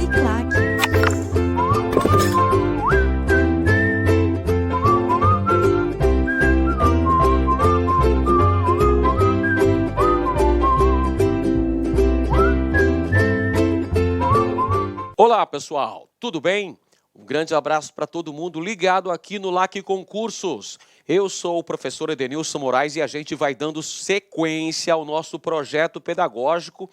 Uniclac. Olá, pessoal, tudo bem? Um grande abraço para todo mundo ligado aqui no LAC Concursos. Eu sou o professor Edenilson Moraes e a gente vai dando sequência ao nosso projeto pedagógico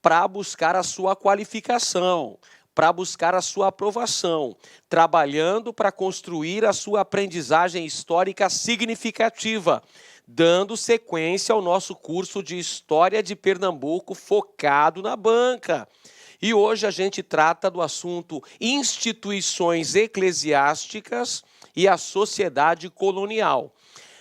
para buscar a sua qualificação, para buscar a sua aprovação, trabalhando para construir a sua aprendizagem histórica significativa, dando sequência ao nosso curso de História de Pernambuco focado na banca. E hoje a gente trata do assunto instituições eclesiásticas e a sociedade colonial.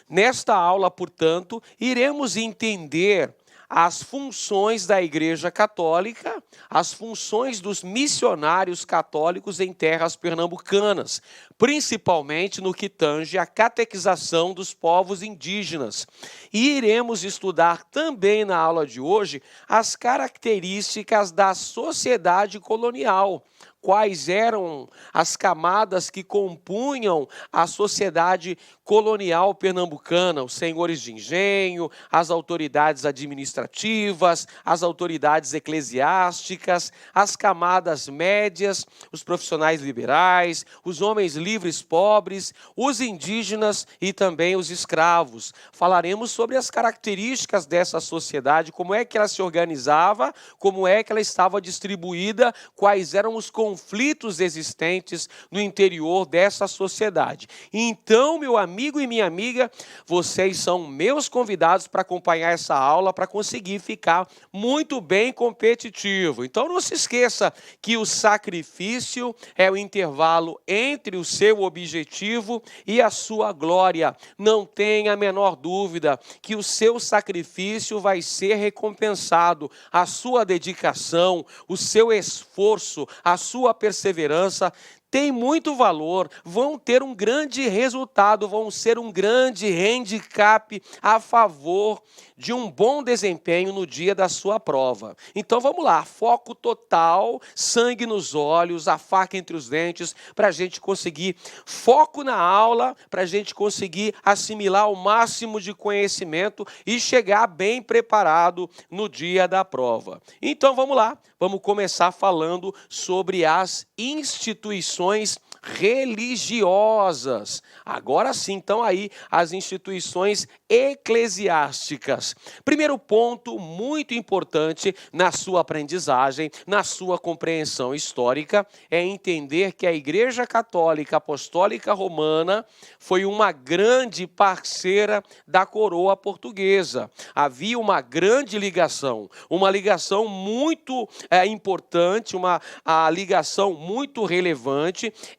Nesta aula, portanto, iremos entender as funções da Igreja Católica, as funções dos missionários católicos em terras pernambucanas, principalmente no que tange à catequização dos povos indígenas. E iremos estudar também na aula de hoje as características da sociedade colonial. Quais eram as camadas que compunham a sociedade colonial pernambucana, os senhores de engenho, as autoridades administrativas, as autoridades eclesiásticas, as camadas médias, os profissionais liberais, os homens livres pobres, os indígenas e também os escravos. Falaremos sobre as características dessa sociedade, como é que ela se organizava, como é que ela estava distribuída, quais eram os conflitos existentes no interior dessa sociedade. Então, meu amigo e minha amiga, vocês são meus convidados para acompanhar essa aula, para conseguir ficar muito bem competitivo. Então, não se esqueça que o sacrifício é o intervalo entre o seu objetivo e a sua glória. Não tenha a menor dúvida que o seu sacrifício vai ser recompensado, a sua dedicação, o seu esforço, a sua perseverança tem muito valor, vão ter um grande resultado, vão ser um grande handicap a favor de um bom desempenho no dia da sua prova. Então vamos lá, foco total, sangue nos olhos, a faca entre os dentes, para a gente conseguir foco na aula, para a gente conseguir assimilar o máximo de conhecimento e chegar bem preparado no dia da prova. Então vamos lá, vamos começar falando sobre as instituições religiosas. Agora sim, então aí as instituições eclesiásticas. Primeiro ponto muito importante na sua aprendizagem, na sua compreensão histórica, é entender que a Igreja Católica Apostólica Romana foi uma grande parceira da coroa portuguesa. Havia uma grande ligação, uma ligação muito importante, a ligação muito relevante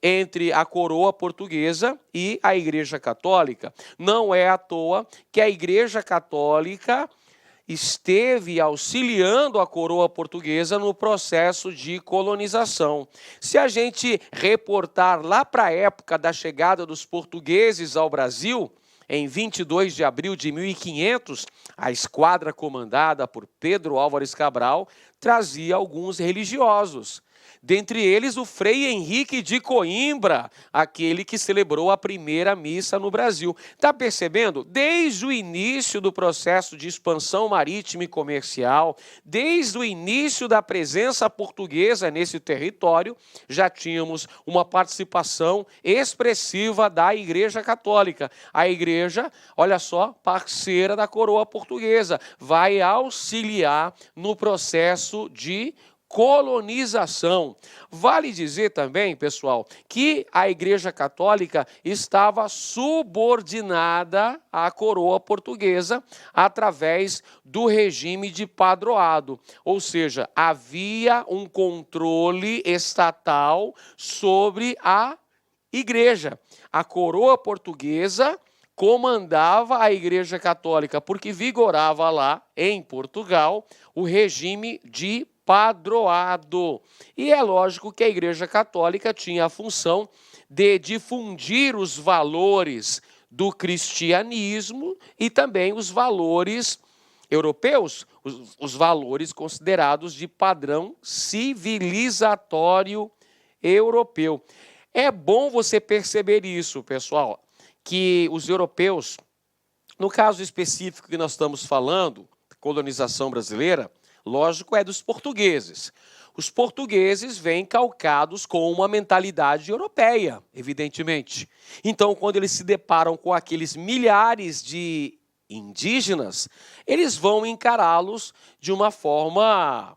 entre a coroa portuguesa e a Igreja Católica. Não é à toa que a Igreja Católica esteve auxiliando a coroa portuguesa no processo de colonização. Se a gente reportar lá para a época da chegada dos portugueses ao Brasil, em 22 de abril de 1500, a esquadra comandada por Pedro Álvares Cabral trazia alguns religiosos. Dentre eles, o Frei Henrique de Coimbra, aquele que celebrou a primeira missa no Brasil. Está percebendo? Desde o início do processo de expansão marítima e comercial, desde o início da presença portuguesa nesse território, já tínhamos uma participação expressiva da Igreja Católica. A Igreja, olha só, parceira da coroa portuguesa, vai auxiliar no processo de colonização. Vale dizer também, pessoal, que a Igreja Católica estava subordinada à coroa portuguesa através do regime de padroado, ou seja, havia um controle estatal sobre a Igreja. A coroa portuguesa comandava a Igreja Católica, porque vigorava lá, em Portugal, o regime de padroado. E é lógico que a Igreja Católica tinha a função de difundir os valores do cristianismo e também os valores europeus, os valores considerados de padrão civilizatório europeu. É bom você perceber isso, pessoal, que os europeus, no caso específico que nós estamos falando, colonização brasileira, lógico, é dos portugueses. Os portugueses vêm calcados com uma mentalidade europeia, evidentemente. Então, quando eles se deparam com aqueles milhares de indígenas, eles vão encará-los de uma forma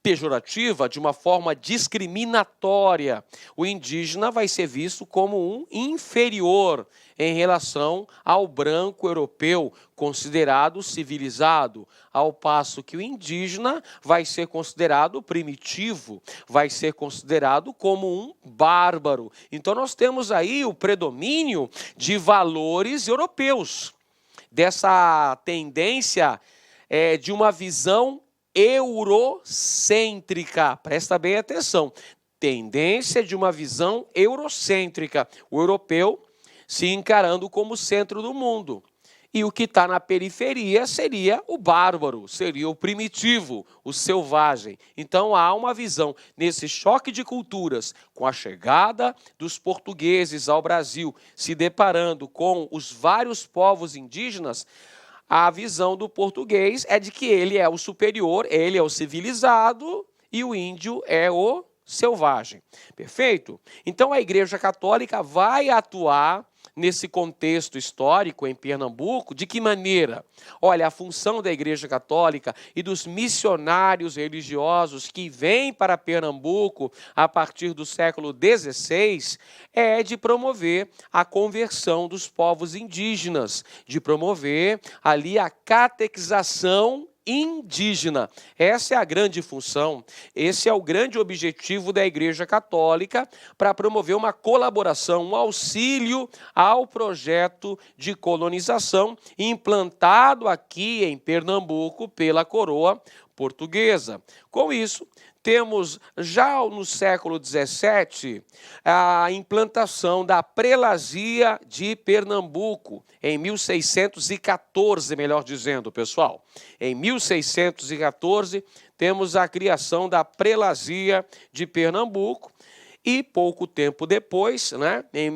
pejorativa, de uma forma discriminatória. O indígena vai ser visto como um inferior em relação ao branco europeu, considerado civilizado, ao passo que o indígena vai ser considerado primitivo, vai ser considerado como um bárbaro. Então nós temos aí o predomínio de valores europeus, dessa tendência de uma visão eurocêntrica. Presta bem atenção. Tendência de uma visão eurocêntrica. O europeu se encarando como centro do mundo. E o que está na periferia seria o bárbaro, seria o primitivo, o selvagem. Então há uma visão nesse choque de culturas, com a chegada dos portugueses ao Brasil, se deparando com os vários povos indígenas, a visão do português é de que ele é o superior, ele é o civilizado e o índio é o selvagem. Perfeito? Então a Igreja Católica vai atuar nesse contexto histórico em Pernambuco. De que maneira? Olha, a função da Igreja Católica e dos missionários religiosos que vêm para Pernambuco a partir do século XVI é de promover a conversão dos povos indígenas, de promover ali a catequização indígena. Essa é a grande função, esse é o grande objetivo da Igreja Católica para promover uma colaboração, um auxílio ao projeto de colonização implantado aqui em Pernambuco pela coroa portuguesa. Com isso, temos já no século XVII a implantação da prelazia de Pernambuco, em 1614, melhor dizendo, pessoal. Em 1614, temos a criação da prelazia de Pernambuco e pouco tempo depois,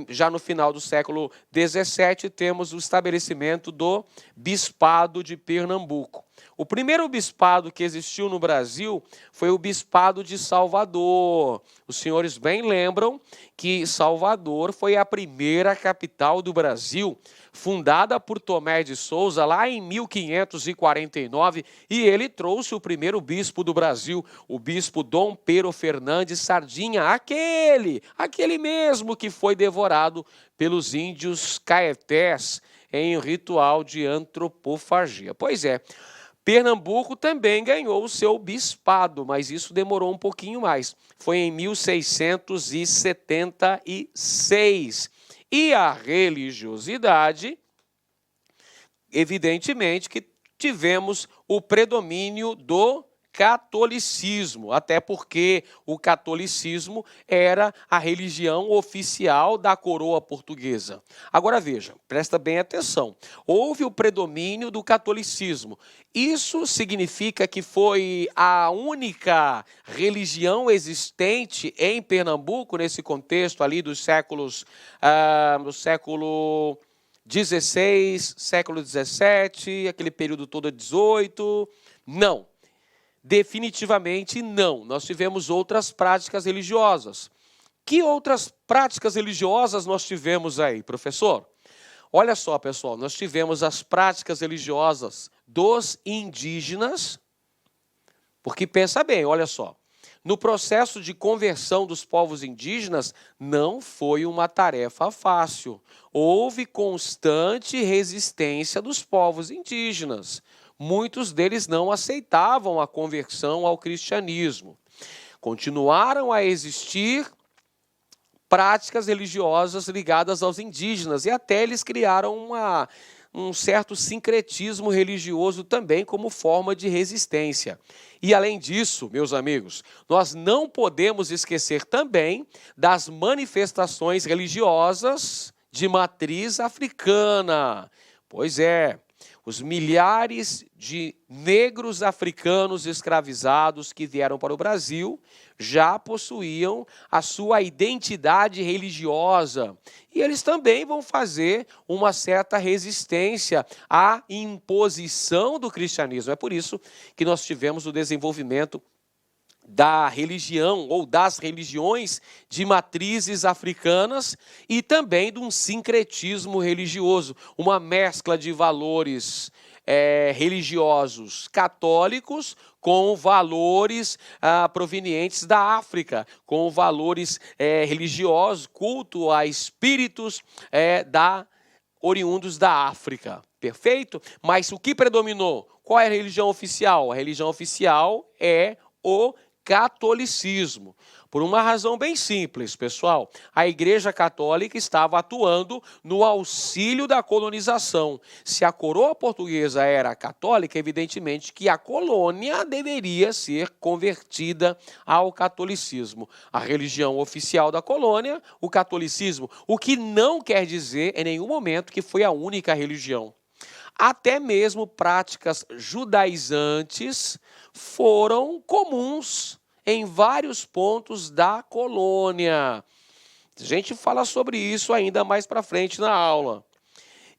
já no final do século XVII, temos o estabelecimento do Bispado de Pernambuco. O primeiro bispado que existiu no Brasil foi o Bispado de Salvador. Os senhores bem lembram que Salvador foi a primeira capital do Brasil, fundada por Tomé de Souza lá em 1549, e ele trouxe o primeiro bispo do Brasil, o bispo Dom Pero Fernandes Sardinha, aquele mesmo que foi devorado pelos índios caetés em ritual de antropofagia. Pois é, Pernambuco também ganhou o seu bispado, mas isso demorou um pouquinho mais. Foi em 1676. E a religiosidade, evidentemente que tivemos o predomínio do catolicismo, até porque o catolicismo era a religião oficial da coroa portuguesa. Agora veja, presta bem atenção, houve o predomínio do catolicismo. Isso significa que foi a única religião existente em Pernambuco, nesse contexto ali dos séculos, do século XVI, século XVII, aquele período todo XVIII? Não. Definitivamente não. Nós tivemos outras práticas religiosas. Que outras práticas religiosas nós tivemos aí, professor? Olha só, pessoal, nós tivemos as práticas religiosas dos indígenas, porque pensa bem, olha só, no processo de conversão dos povos indígenas não foi uma tarefa fácil. Houve constante resistência dos povos indígenas. Muitos deles não aceitavam a conversão ao cristianismo. Continuaram a existir práticas religiosas ligadas aos indígenas e até eles criaram um certo sincretismo religioso também como forma de resistência. E além disso, meus amigos, nós não podemos esquecer também das manifestações religiosas de matriz africana. Pois é. Os milhares de negros africanos escravizados que vieram para o Brasil já possuíam a sua identidade religiosa. E eles também vão fazer uma certa resistência à imposição do cristianismo. É por isso que nós tivemos o desenvolvimento da religião ou das religiões de matrizes africanas e também de um sincretismo religioso, uma mescla de valores religiosos católicos com valores provenientes da África, com valores religiosos, culto a espíritos oriundos da África. Perfeito? Mas o que predominou? Qual é a religião oficial? A religião oficial é o catolicismo. Por uma razão bem simples, pessoal. A Igreja Católica estava atuando no auxílio da colonização. Se a coroa portuguesa era católica, evidentemente que a colônia deveria ser convertida ao catolicismo. A religião oficial da colônia, o catolicismo, o que não quer dizer em nenhum momento que foi a única religião. Até mesmo práticas judaizantes foram comuns em vários pontos da colônia. A gente fala sobre isso ainda mais para frente na aula.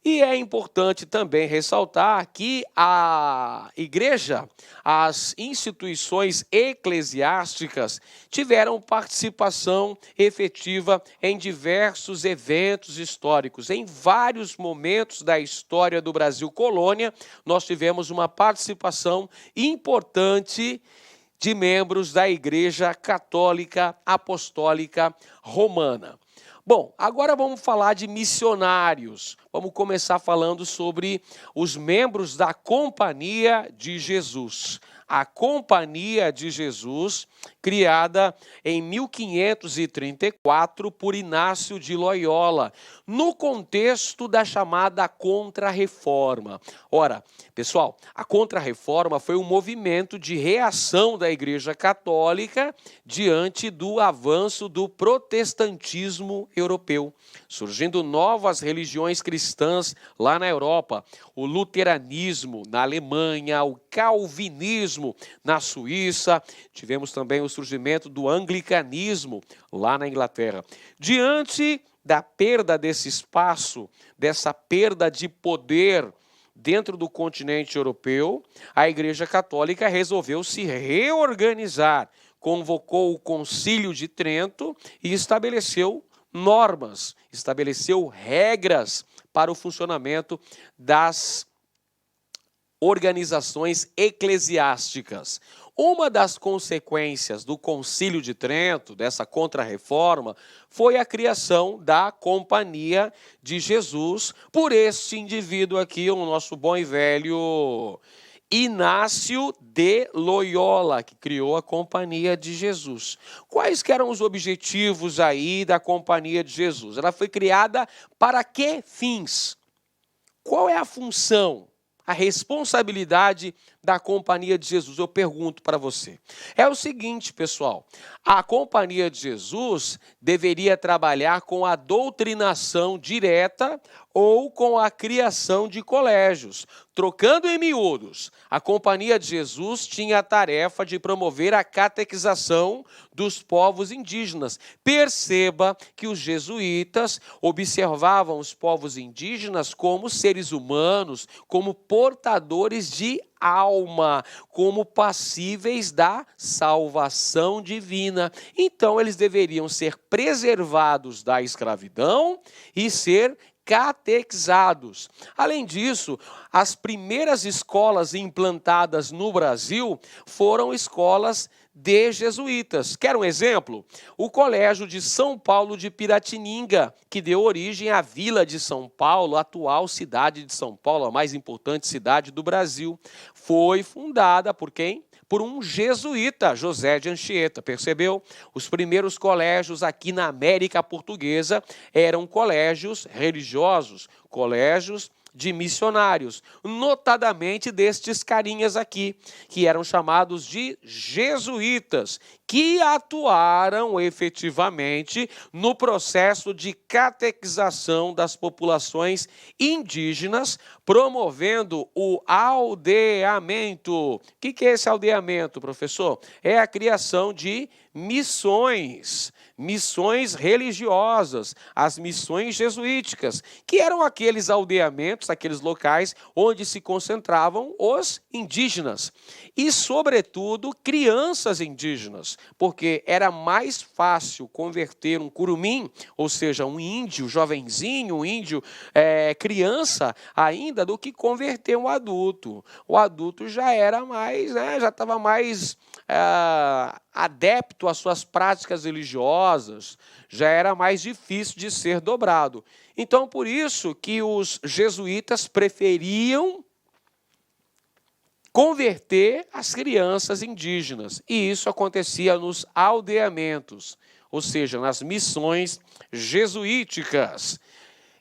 E é importante também ressaltar que a igreja, as instituições eclesiásticas tiveram participação efetiva em diversos eventos históricos. Em vários momentos da história do Brasil colônia, nós tivemos uma participação importante de membros da Igreja Católica Apostólica Romana. Bom, agora vamos falar de missionários. Vamos começar falando sobre os membros da Companhia de Jesus. A Companhia de Jesus, criada em 1534 por Inácio de Loyola, no contexto da chamada Contra-Reforma. Ora, pessoal, a Contra-Reforma foi um movimento de reação da Igreja Católica diante do avanço do protestantismo europeu, surgindo novas religiões cristãs lá na Europa, o luteranismo na Alemanha, o calvinismo na Suíça, tivemos também o surgimento do anglicanismo lá na Inglaterra. Diante da perda desse espaço, dessa perda de poder dentro do continente europeu, a Igreja Católica resolveu se reorganizar, convocou o Concílio de Trento e estabeleceu normas, estabeleceu regras para o funcionamento das organizações eclesiásticas. Uma das consequências do Concílio de Trento, dessa Contra-Reforma, foi a criação da Companhia de Jesus por este indivíduo aqui, o nosso bom e velho Inácio de Loyola, que criou a Companhia de Jesus. Quais que eram os objetivos aí da Companhia de Jesus? Ela foi criada para que fins? Qual é a função, a responsabilidade da Companhia de Jesus? Eu pergunto para você. É o seguinte, pessoal, a Companhia de Jesus deveria trabalhar com a doutrinação direta ou com a criação de colégios. Trocando em miúdos, a Companhia de Jesus tinha a tarefa de promover a catequização dos povos indígenas. Perceba que os jesuítas observavam os povos indígenas como seres humanos, como portadores de alma, como passíveis da salvação divina. Então, eles deveriam ser preservados da escravidão e ser catequizados. Além disso, as primeiras escolas implantadas no Brasil foram escolas de jesuítas. Quer um exemplo? O Colégio de São Paulo de Piratininga, que deu origem à Vila de São Paulo, a atual cidade de São Paulo, a mais importante cidade do Brasil, foi fundada por quem? Por um jesuíta, José de Anchieta, percebeu? Os primeiros colégios aqui na América Portuguesa eram colégios religiosos, colégios de missionários, notadamente destes carinhas aqui, que eram chamados de jesuítas, que atuaram efetivamente no processo de catequização das populações indígenas, promovendo o aldeamento. O que é esse aldeamento, professor? É a criação de missões religiosas, as missões jesuíticas, que eram aqueles aldeamentos, aqueles locais onde se concentravam os indígenas e, sobretudo, crianças indígenas, porque era mais fácil converter um curumim, ou seja, um índio jovenzinho, um índio criança ainda, do que converter um adulto. O adulto já era mais, já estava mais adepto às suas práticas religiosas, já era mais difícil de ser dobrado. Então, por isso que os jesuítas preferiam converter as crianças indígenas. E isso acontecia nos aldeamentos, ou seja, nas missões jesuíticas.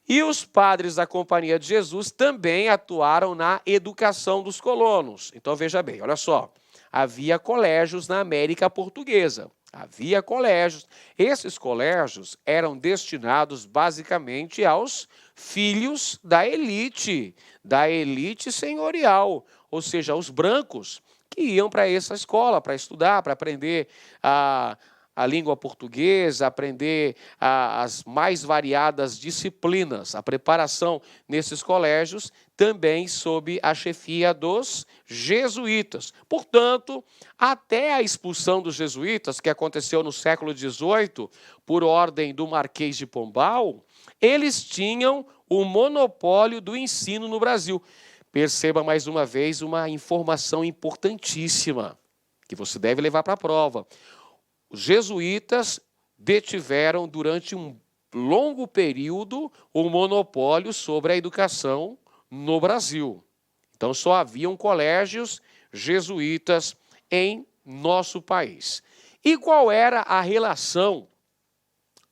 E os padres da Companhia de Jesus também atuaram na educação dos colonos. Então, veja bem, olha só. Havia colégios na América Portuguesa. Havia colégios. Esses colégios eram destinados basicamente aos filhos da elite senhorial, ou seja, aos brancos que iam para essa escola para estudar, para aprender a língua portuguesa, aprender as mais variadas disciplinas. A preparação nesses colégios também sob a chefia dos jesuítas. Portanto, até a expulsão dos jesuítas, que aconteceu no século XVIII, por ordem do Marquês de Pombal, eles tinham o monopólio do ensino no Brasil. Perceba mais uma vez uma informação importantíssima, que você deve levar para a prova. Os jesuítas detiveram durante um longo período o monopólio sobre a educação no Brasil. Então, só haviam colégios jesuítas em nosso país. E qual era a relação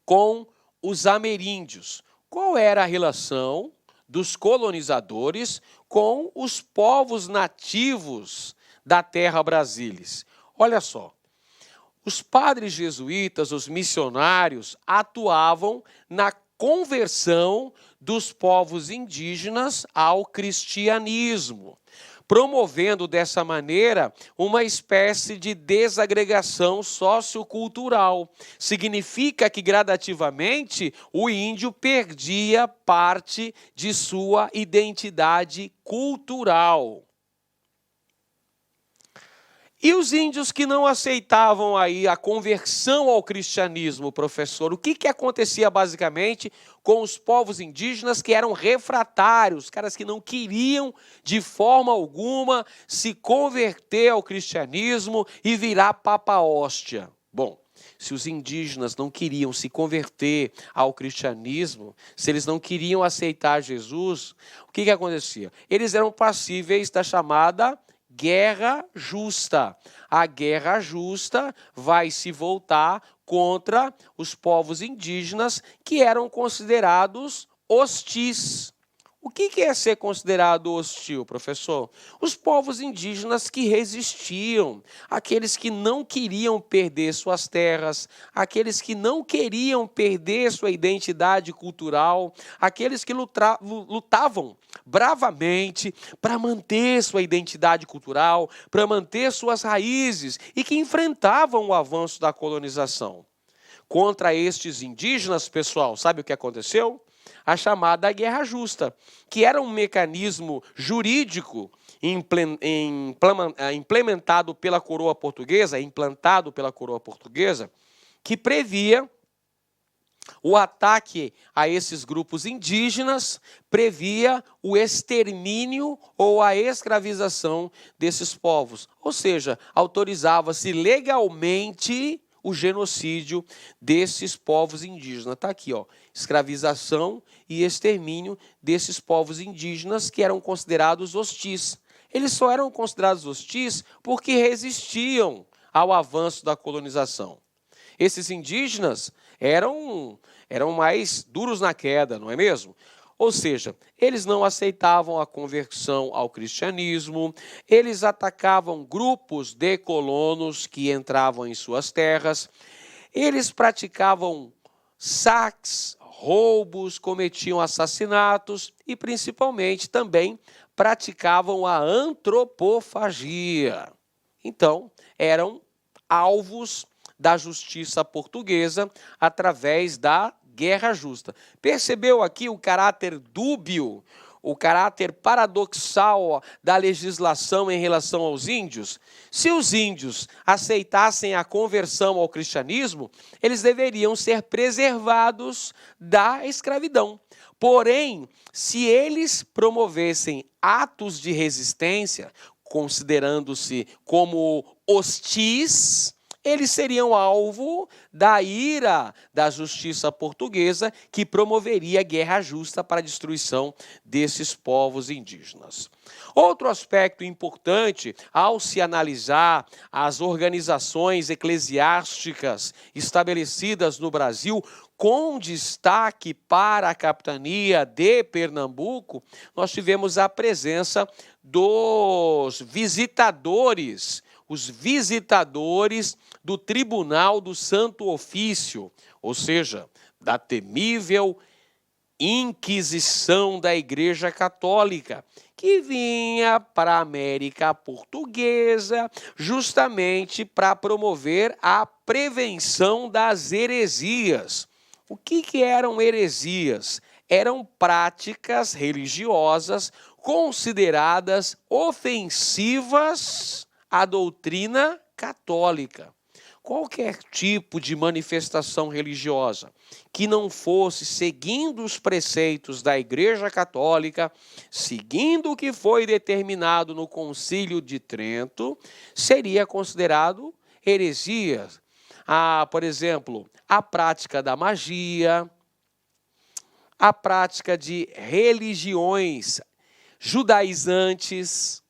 com os ameríndios? Qual era a relação dos colonizadores com os povos nativos da terra brasilis? Olha só. Os padres jesuítas, os missionários, atuavam na conversão dos povos indígenas ao cristianismo, promovendo dessa maneira uma espécie de desagregação sociocultural. Significa que gradativamente o índio perdia parte de sua identidade cultural. E os índios que não aceitavam aí a conversão ao cristianismo, professor, o que acontecia basicamente com os povos indígenas que eram refratários, caras que não queriam de forma alguma se converter ao cristianismo e virar papa hóstia? Bom, se os indígenas não queriam se converter ao cristianismo, se eles não queriam aceitar Jesus, o que acontecia? Eles eram passíveis da chamada guerra justa. A guerra justa vai se voltar contra os povos indígenas que eram considerados hostis. O que é ser considerado hostil, professor? Os povos indígenas que resistiam, aqueles que não queriam perder suas terras, aqueles que não queriam perder sua identidade cultural, aqueles que lutavam bravamente para manter sua identidade cultural, para manter suas raízes e que enfrentavam o avanço da colonização. Contra estes indígenas, pessoal, sabe o que aconteceu? A chamada guerra justa, que era um mecanismo jurídico implementado pela coroa portuguesa, implantado pela coroa portuguesa, que previa o ataque a esses grupos indígenas, previa o extermínio ou a escravização desses povos. Ou seja, autorizava-se legalmente o genocídio desses povos indígenas. Está aqui, ó, escravização e extermínio desses povos indígenas que eram considerados hostis. Eles só eram considerados hostis porque resistiam ao avanço da colonização. Esses indígenas eram mais duros na queda, não é mesmo? Ou seja, eles não aceitavam a conversão ao cristianismo, eles atacavam grupos de colonos que entravam em suas terras, eles praticavam saques, roubos, cometiam assassinatos e, principalmente, também praticavam a antropofagia. Então, eram alvos da justiça portuguesa através da guerra justa. Percebeu aqui o caráter dúbio, o caráter paradoxal da legislação em relação aos índios? Se os índios aceitassem a conversão ao cristianismo, eles deveriam ser preservados da escravidão. Porém, se eles promovessem atos de resistência, considerando-se como hostis, eles seriam alvo da ira da justiça portuguesa, que promoveria guerra justa para a destruição desses povos indígenas. Outro aspecto importante ao se analisar as organizações eclesiásticas estabelecidas no Brasil, com destaque para a capitania de Pernambuco, nós tivemos a presença dos visitadores, os visitadores do Tribunal do Santo Ofício, ou seja, da temível Inquisição da Igreja Católica, que vinha para a América Portuguesa justamente para promover a prevenção das heresias. O que eram heresias? Eram práticas religiosas consideradas ofensivas à doutrina católica. Qualquer tipo de manifestação religiosa que não fosse seguindo os preceitos da Igreja Católica, seguindo o que foi determinado no Concílio de Trento, seria considerado heresia. Por exemplo, a prática da magia, a prática de religiões judaizantes,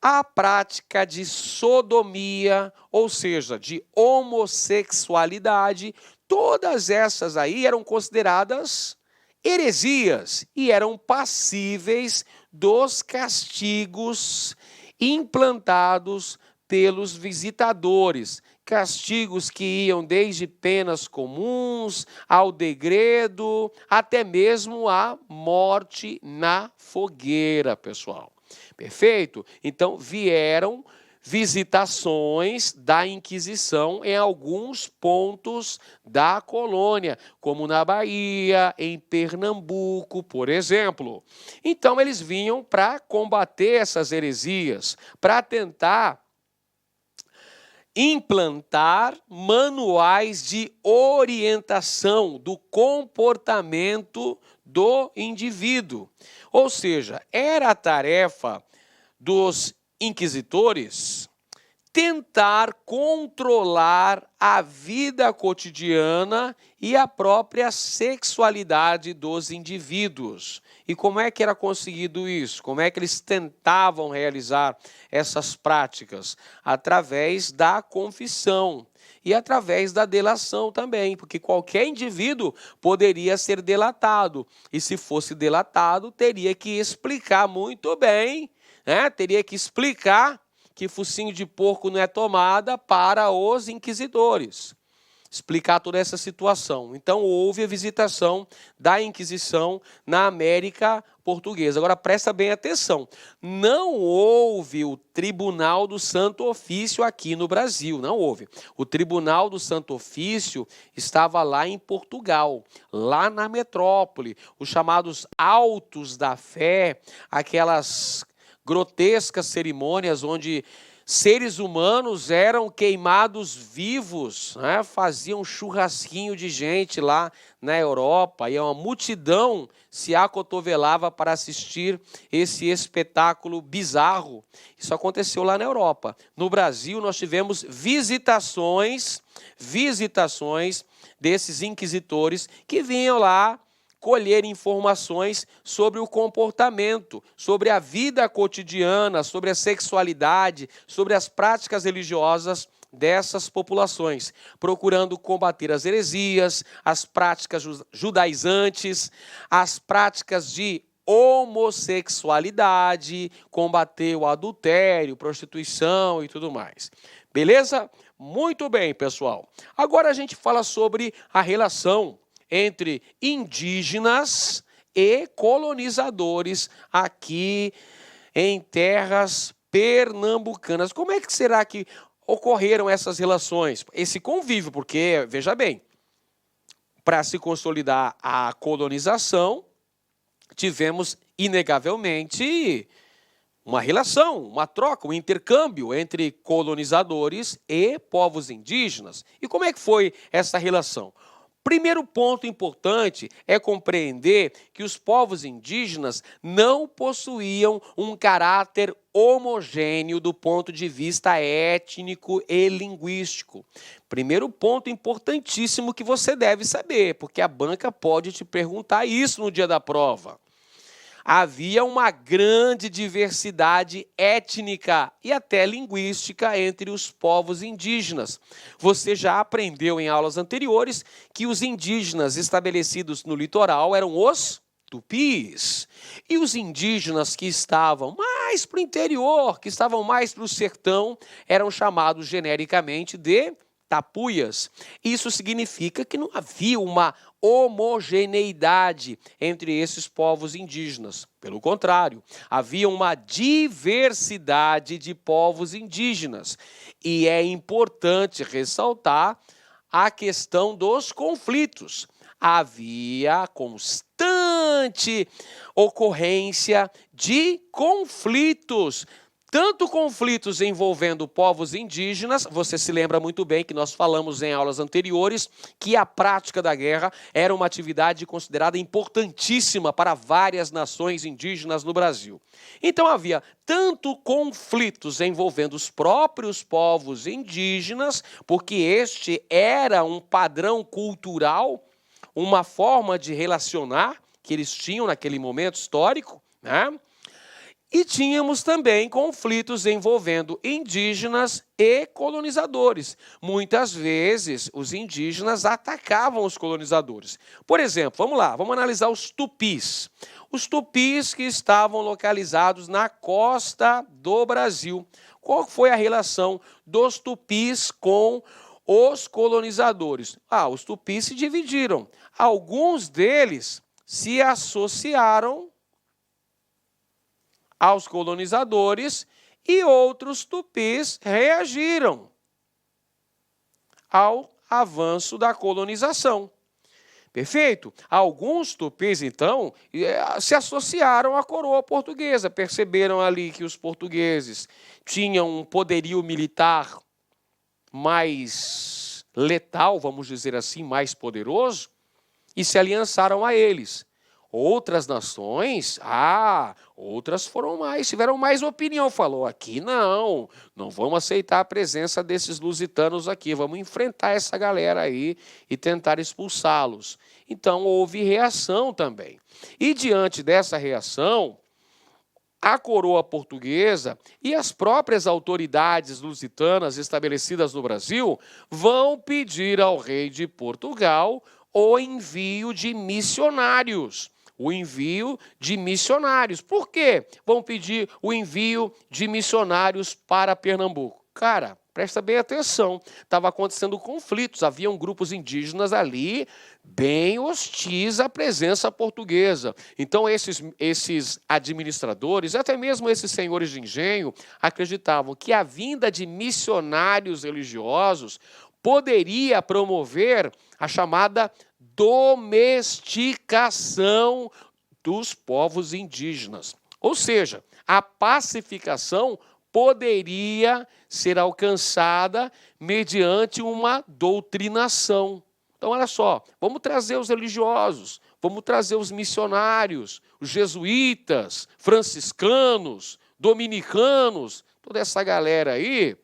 a prática de sodomia, ou seja, de homossexualidade, todas essas aí eram consideradas heresias e eram passíveis dos castigos implantados pelos visitadores. Castigos que iam desde penas comuns ao degredo, até mesmo a morte na fogueira, pessoal. Perfeito? Então, vieram visitações da Inquisição em alguns pontos da colônia, como na Bahia, em Pernambuco, por exemplo. Então, eles vinham para combater essas heresias, para tentar implantar manuais de orientação do comportamento do indivíduo. Ou seja, era a tarefa dos inquisitores tentar controlar a vida cotidiana e a própria sexualidade dos indivíduos. E como é que era conseguido isso? Como é que eles tentavam realizar essas práticas? Através da confissão e através da delação também, porque qualquer indivíduo poderia ser delatado. E se fosse delatado, teria que explicar muito bem, né? Teria que explicar que focinho de porco não é tomada para os inquisidores. Explicar toda essa situação. Então, houve a visitação da Inquisição na América Portuguesa. Agora, presta bem atenção. Não houve o Tribunal do Santo Ofício aqui no Brasil. Não houve. O Tribunal do Santo Ofício estava lá em Portugal, lá na metrópole. Os chamados autos da fé, aquelas grotescas cerimônias onde seres humanos eram queimados vivos, né? Faziam um churrasquinho de gente lá na Europa e uma multidão se acotovelava para assistir esse espetáculo bizarro. Isso aconteceu lá na Europa. No Brasil, nós tivemos visitações desses inquisitores que vinham lá colher informações sobre o comportamento, sobre a vida cotidiana, sobre a sexualidade, sobre as práticas religiosas dessas populações, procurando combater as heresias, as práticas judaizantes, as práticas de homossexualidade, combater o adultério, prostituição e tudo mais. Beleza? Muito bem, pessoal. Agora a gente fala sobre a relação entre indígenas e colonizadores aqui em terras pernambucanas. Como é que será que ocorreram essas relações? Esse convívio, porque, veja bem, para se consolidar a colonização, tivemos, inegavelmente, uma relação, uma troca, um intercâmbio entre colonizadores e povos indígenas. E como é que foi essa relação? Primeiro ponto importante é compreender que os povos indígenas não possuíam um caráter homogêneo do ponto de vista étnico e linguístico. Primeiro ponto importantíssimo que você deve saber, porque a banca pode te perguntar isso no dia da prova. Havia uma grande diversidade étnica e até linguística entre os povos indígenas. Você já aprendeu em aulas anteriores que os indígenas estabelecidos no litoral eram os tupis. E os indígenas que estavam mais para o interior, que estavam mais para o sertão, eram chamados genericamente de tapuias. Isso significa que não havia uma homogeneidade entre esses povos indígenas. Pelo contrário, havia uma diversidade de povos indígenas. E é importante ressaltar a questão dos conflitos. Havia constante ocorrência de conflitos. Tanto conflitos envolvendo povos indígenas, você se lembra muito bem que nós falamos em aulas anteriores que a prática da guerra era uma atividade considerada importantíssima para várias nações indígenas no Brasil. Então havia tanto conflitos envolvendo os próprios povos indígenas, porque este era um padrão cultural, uma forma de relacionar que eles tinham naquele momento histórico, né? E tínhamos também conflitos envolvendo indígenas e colonizadores. Muitas vezes, os indígenas atacavam os colonizadores. Por exemplo, vamos lá, vamos analisar os tupis. Os tupis que estavam localizados na costa do Brasil. Qual foi a relação dos tupis com os colonizadores? Os tupis se dividiram. Alguns deles se associaram aos colonizadores e outros tupis reagiram ao avanço da colonização. Perfeito? Alguns tupis, então, se associaram à coroa portuguesa, perceberam ali que os portugueses tinham um poderio militar mais letal, vamos dizer assim, mais poderoso, e se aliançaram a eles. Outras nações, outras tiveram mais opinião. Falou, aqui não vamos aceitar a presença desses lusitanos aqui, vamos enfrentar essa galera aí e tentar expulsá-los. Então, houve reação também. E diante dessa reação, a coroa portuguesa e as próprias autoridades lusitanas estabelecidas no Brasil vão pedir ao rei de Portugal o envio de missionários. Por quê? Vão pedir o envio de missionários para Pernambuco. Cara, presta bem atenção, estava acontecendo conflitos, haviam grupos indígenas ali bem hostis à presença portuguesa. Então esses administradores, até mesmo esses senhores de engenho, acreditavam que a vinda de missionários religiosos poderia promover a chamada domesticação dos povos indígenas. Ou seja, a pacificação poderia ser alcançada mediante uma doutrinação. Então, olha só, vamos trazer os religiosos, vamos trazer os missionários, os jesuítas, franciscanos, dominicanos, toda essa galera aí,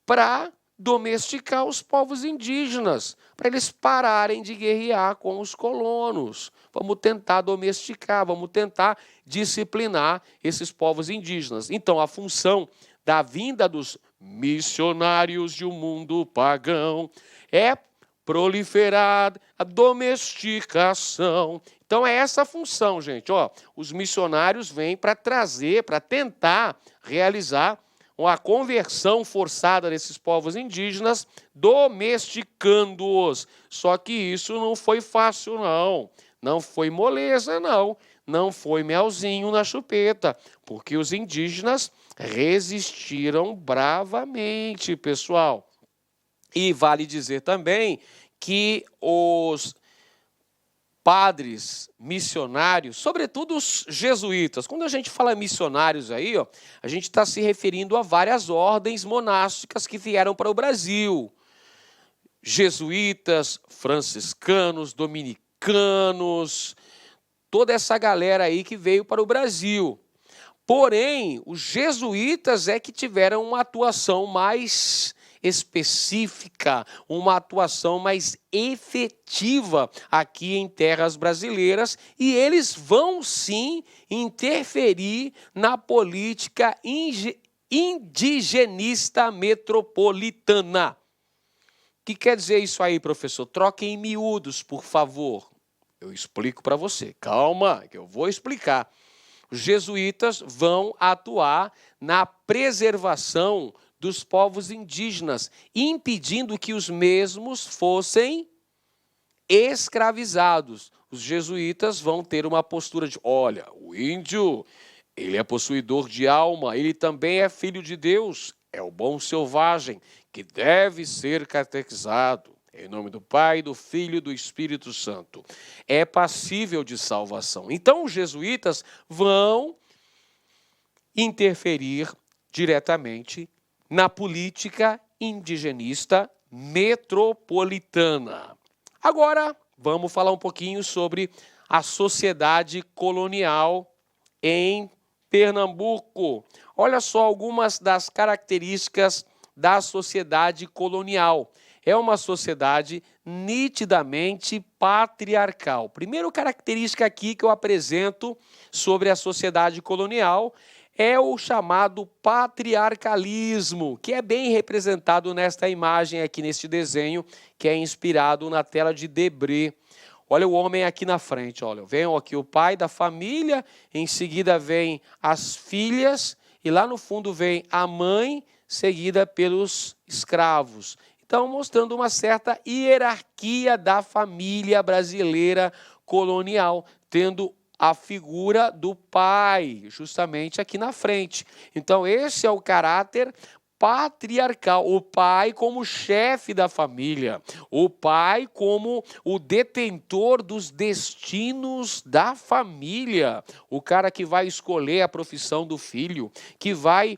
para domesticar os povos indígenas, para eles pararem de guerrear com os colonos. Vamos tentar domesticar, vamos tentar disciplinar esses povos indígenas. Então, a função da vinda dos missionários de um mundo pagão. É proliferar a domesticação. Então é essa a função, gente. Os missionários vêm para trazer, para tentar realizar a conversão forçada desses povos indígenas, domesticando-os. Só que isso não foi fácil, não. Não foi moleza, não. Não foi melzinho na chupeta, porque os indígenas resistiram bravamente, pessoal. E vale dizer também que os padres missionários, sobretudo os jesuítas, quando a gente fala missionários aí, a gente está se referindo a várias ordens monásticas que vieram para o Brasil. Jesuítas, franciscanos, dominicanos, toda essa galera aí que veio para o Brasil. Porém, os jesuítas é que tiveram uma atuação mais específica, uma atuação mais efetiva aqui em terras brasileiras, e eles vão sim interferir na política indigenista metropolitana. O que quer dizer isso aí, professor? Troque em miúdos, por favor. Eu explico para você. Calma, que eu vou explicar. Os jesuítas vão atuar na preservação dos povos indígenas, impedindo que os mesmos fossem escravizados. Os jesuítas vão ter uma postura de, olha, o índio, ele é possuidor de alma, ele também é filho de Deus, é o bom selvagem, que deve ser catequizado. Em nome do Pai, do Filho e do Espírito Santo. É passível de salvação. Então, os jesuítas vão interferir diretamente na política indigenista metropolitana. Agora, vamos falar um pouquinho sobre a sociedade colonial em Pernambuco. Olha só algumas das características da sociedade colonial. É uma sociedade nitidamente patriarcal. Primeira característica aqui que eu apresento sobre a sociedade colonial é o chamado patriarcalismo, que é bem representado nesta imagem aqui, neste desenho, que é inspirado na tela de Debré. Olha o homem aqui na frente, olha, vem aqui o pai da família, em seguida vem as filhas, e lá no fundo vem a mãe, seguida pelos escravos. Então, mostrando uma certa hierarquia da família brasileira colonial, tendo a figura do pai, justamente aqui na frente. Então, esse é o caráter patriarcal, o pai como chefe da família, o pai como o detentor dos destinos da família, o cara que vai escolher a profissão do filho, que vai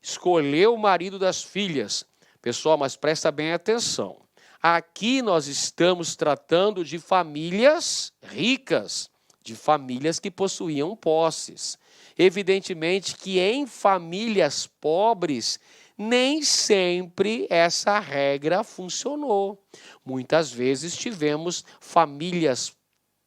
escolher o marido das filhas. Pessoal, mas presta bem atenção. Aqui nós estamos tratando de famílias ricas, de famílias que possuíam posses. Evidentemente que em famílias pobres, nem sempre essa regra funcionou. Muitas vezes tivemos famílias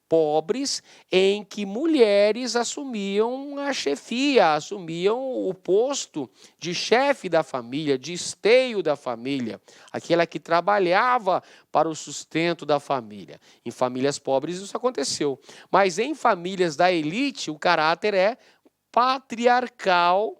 pobres em que mulheres assumiam a chefia, assumiam o posto de chefe da família, de esteio da família, aquela que trabalhava para o sustento da família. Em famílias pobres isso aconteceu, mas em famílias da elite o caráter é patriarcal.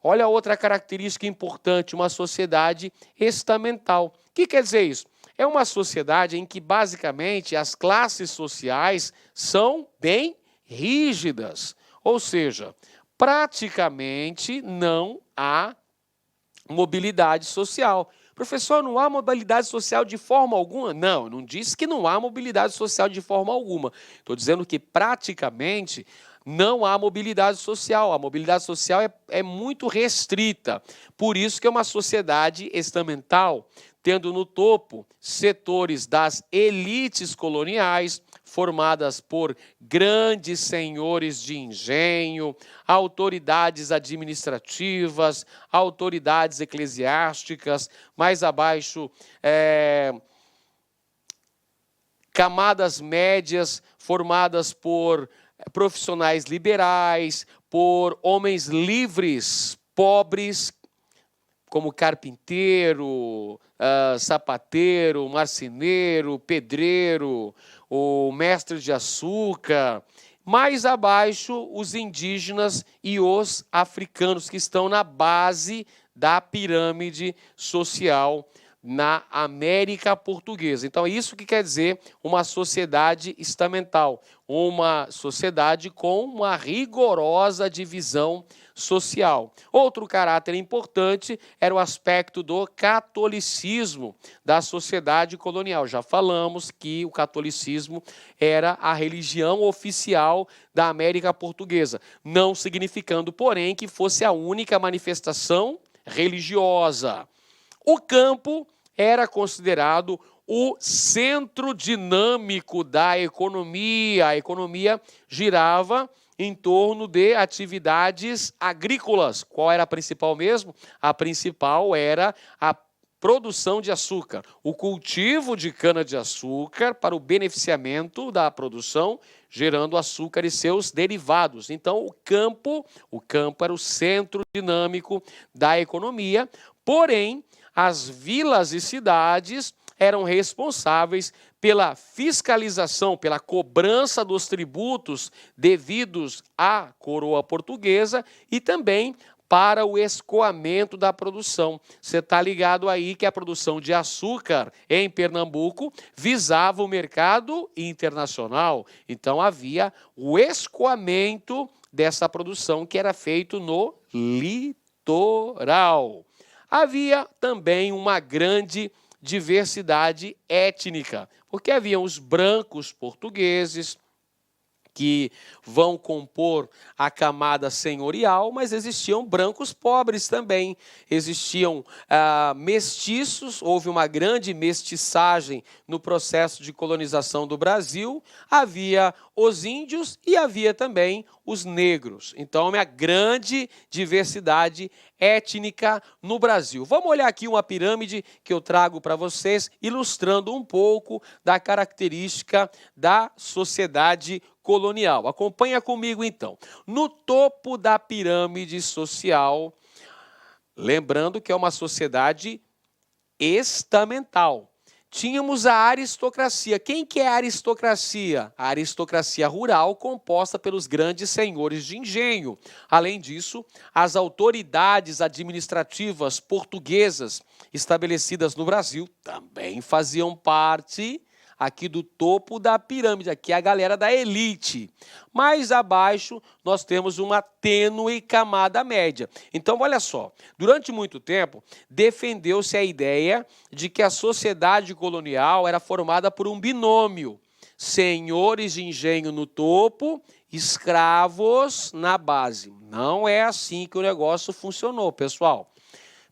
Olha outra característica importante, uma sociedade estamental. O que quer dizer isso? É uma sociedade em que, basicamente, as classes sociais são bem rígidas. Ou seja, praticamente não há mobilidade social. Professor, não há mobilidade social de forma alguma? Não, não disse que não há mobilidade social de forma alguma. Estou dizendo que, praticamente, não há mobilidade social. A mobilidade social é muito restrita. Por isso que é uma sociedade estamental, tendo no topo setores das elites coloniais, formadas por grandes senhores de engenho, autoridades administrativas, autoridades eclesiásticas, mais abaixo, camadas médias formadas por profissionais liberais, por homens livres, pobres, como carpinteiro, sapateiro, marceneiro, pedreiro, o mestre de açúcar. Mais abaixo, os indígenas e os africanos, que estão na base da pirâmide social na América Portuguesa. Então, isso que quer dizer uma sociedade estamental, uma sociedade com uma rigorosa divisão social. Outro caráter importante era o aspecto do catolicismo da sociedade colonial. Já falamos que o catolicismo era a religião oficial da América Portuguesa, não significando, porém, que fosse a única manifestação religiosa. O campo era considerado o centro dinâmico da economia. A economia girava em torno de atividades agrícolas. Qual era a principal mesmo? A principal era a produção de açúcar, o cultivo de cana-de-açúcar para o beneficiamento da produção, gerando açúcar e seus derivados. Então, o campo era o centro dinâmico da economia, porém, as vilas e cidades eram responsáveis pela fiscalização, pela cobrança dos tributos devidos à coroa portuguesa e também para o escoamento da produção. Você está ligado aí que a produção de açúcar em Pernambuco visava o mercado internacional. Então havia o escoamento dessa produção que era feito no litoral. Havia também uma grande diversidade étnica, porque haviam os brancos portugueses, que vão compor a camada senhorial, mas existiam brancos pobres também. Existiam mestiços, houve uma grande mestiçagem no processo de colonização do Brasil. Havia os índios e havia também os negros. Então, é uma grande diversidade étnica no Brasil. Vamos olhar aqui uma pirâmide que eu trago para vocês, ilustrando um pouco da característica da sociedade colonial. Acompanha comigo, então. No topo da pirâmide social, lembrando que é uma sociedade estamental, tínhamos a aristocracia. Quem que é a aristocracia? A aristocracia rural, composta pelos grandes senhores de engenho. Além disso, as autoridades administrativas portuguesas estabelecidas no Brasil também faziam parte aqui do topo da pirâmide. Aqui é a galera da elite. Mais abaixo, nós temos uma tênue camada média. Então, olha só, durante muito tempo, defendeu-se a ideia de que a sociedade colonial era formada por um binômio: senhores de engenho no topo, escravos na base. Não é assim que o negócio funcionou, pessoal.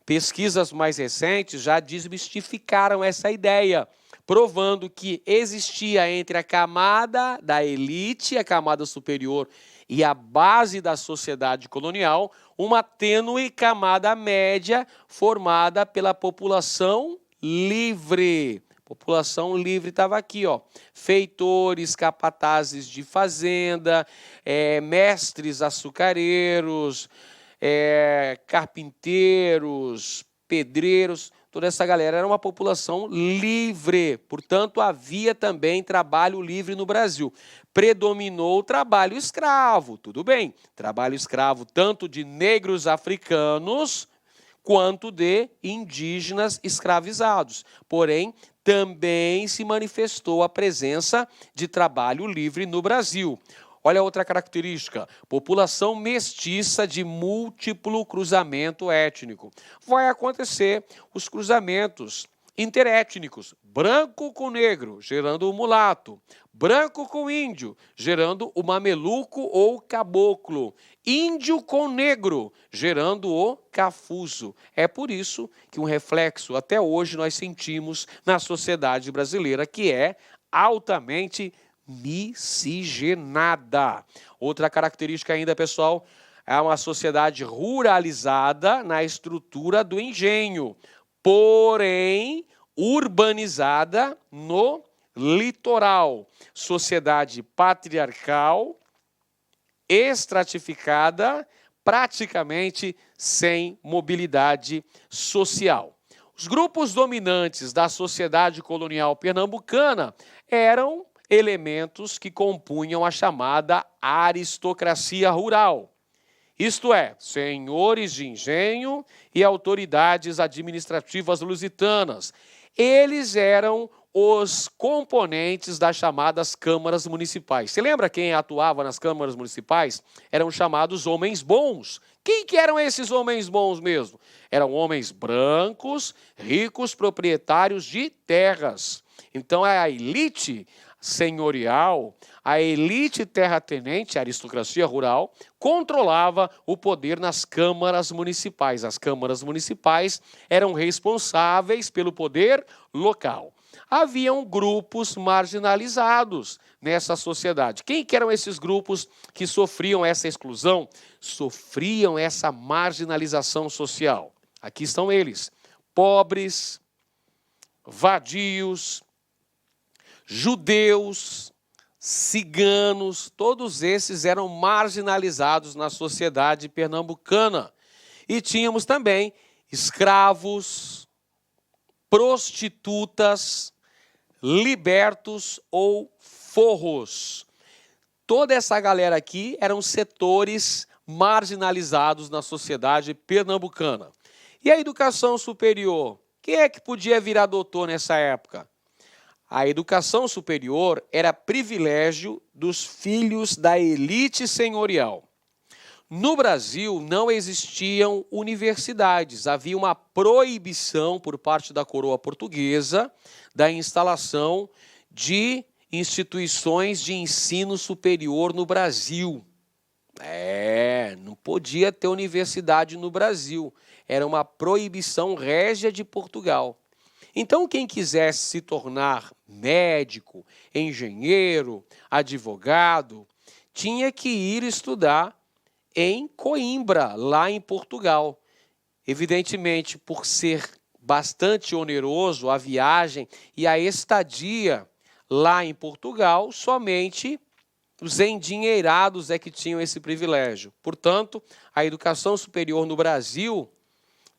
Pesquisas mais recentes já desmistificaram essa ideia, provando que existia entre a camada da elite, a camada superior e a base da sociedade colonial, uma tênue camada média formada pela população livre. População livre estava aqui, ó. Feitores, capatazes de fazenda, mestres açucareiros, carpinteiros, pedreiros. Toda essa galera era uma população livre, portanto, havia também trabalho livre no Brasil. Predominou o trabalho escravo, tudo bem, trabalho escravo tanto de negros africanos quanto de indígenas escravizados. Porém, também se manifestou a presença de trabalho livre no Brasil. Olha outra característica: população mestiça de múltiplo cruzamento étnico. Vai acontecer os cruzamentos interétnicos, branco com negro, gerando o mulato, branco com índio, gerando o mameluco ou caboclo, índio com negro, gerando o cafuso. É por isso que um reflexo até hoje nós sentimos na sociedade brasileira, que é altamente miscigenada. Outra característica ainda, pessoal, é uma sociedade ruralizada na estrutura do engenho, porém urbanizada no litoral. Sociedade patriarcal, estratificada, praticamente sem mobilidade social. Os grupos dominantes da sociedade colonial pernambucana eram elementos que compunham a chamada aristocracia rural. Isto é, senhores de engenho e autoridades administrativas lusitanas. Eles eram os componentes das chamadas câmaras municipais. Você lembra quem atuava nas câmaras municipais? Eram chamados homens bons. Quem que eram esses homens bons mesmo? Eram homens brancos, ricos, proprietários de terras. Então, a elite senhorial, a elite terratenente, a aristocracia rural, controlava o poder nas câmaras municipais. As câmaras municipais eram responsáveis pelo poder local. Haviam grupos marginalizados nessa sociedade. Quem que eram esses grupos que sofriam essa exclusão? Sofriam essa marginalização social. Aqui estão eles: pobres, vadios, judeus, ciganos, todos esses eram marginalizados na sociedade pernambucana. E tínhamos também escravos, prostitutas, libertos ou forros. Toda essa galera aqui eram setores marginalizados na sociedade pernambucana. E a educação superior? Quem é que podia virar doutor nessa época? A educação superior era privilégio dos filhos da elite senhorial. No Brasil não existiam universidades, havia uma proibição por parte da coroa portuguesa da instalação de instituições de ensino superior no Brasil. Não podia ter universidade no Brasil, era uma proibição régia de Portugal. Então, quem quisesse se tornar médico, engenheiro, advogado, tinha que ir estudar em Coimbra, lá em Portugal. Evidentemente, por ser bastante oneroso a viagem e a estadia lá em Portugal, somente os endinheirados é que tinham esse privilégio. Portanto, a educação superior no Brasil,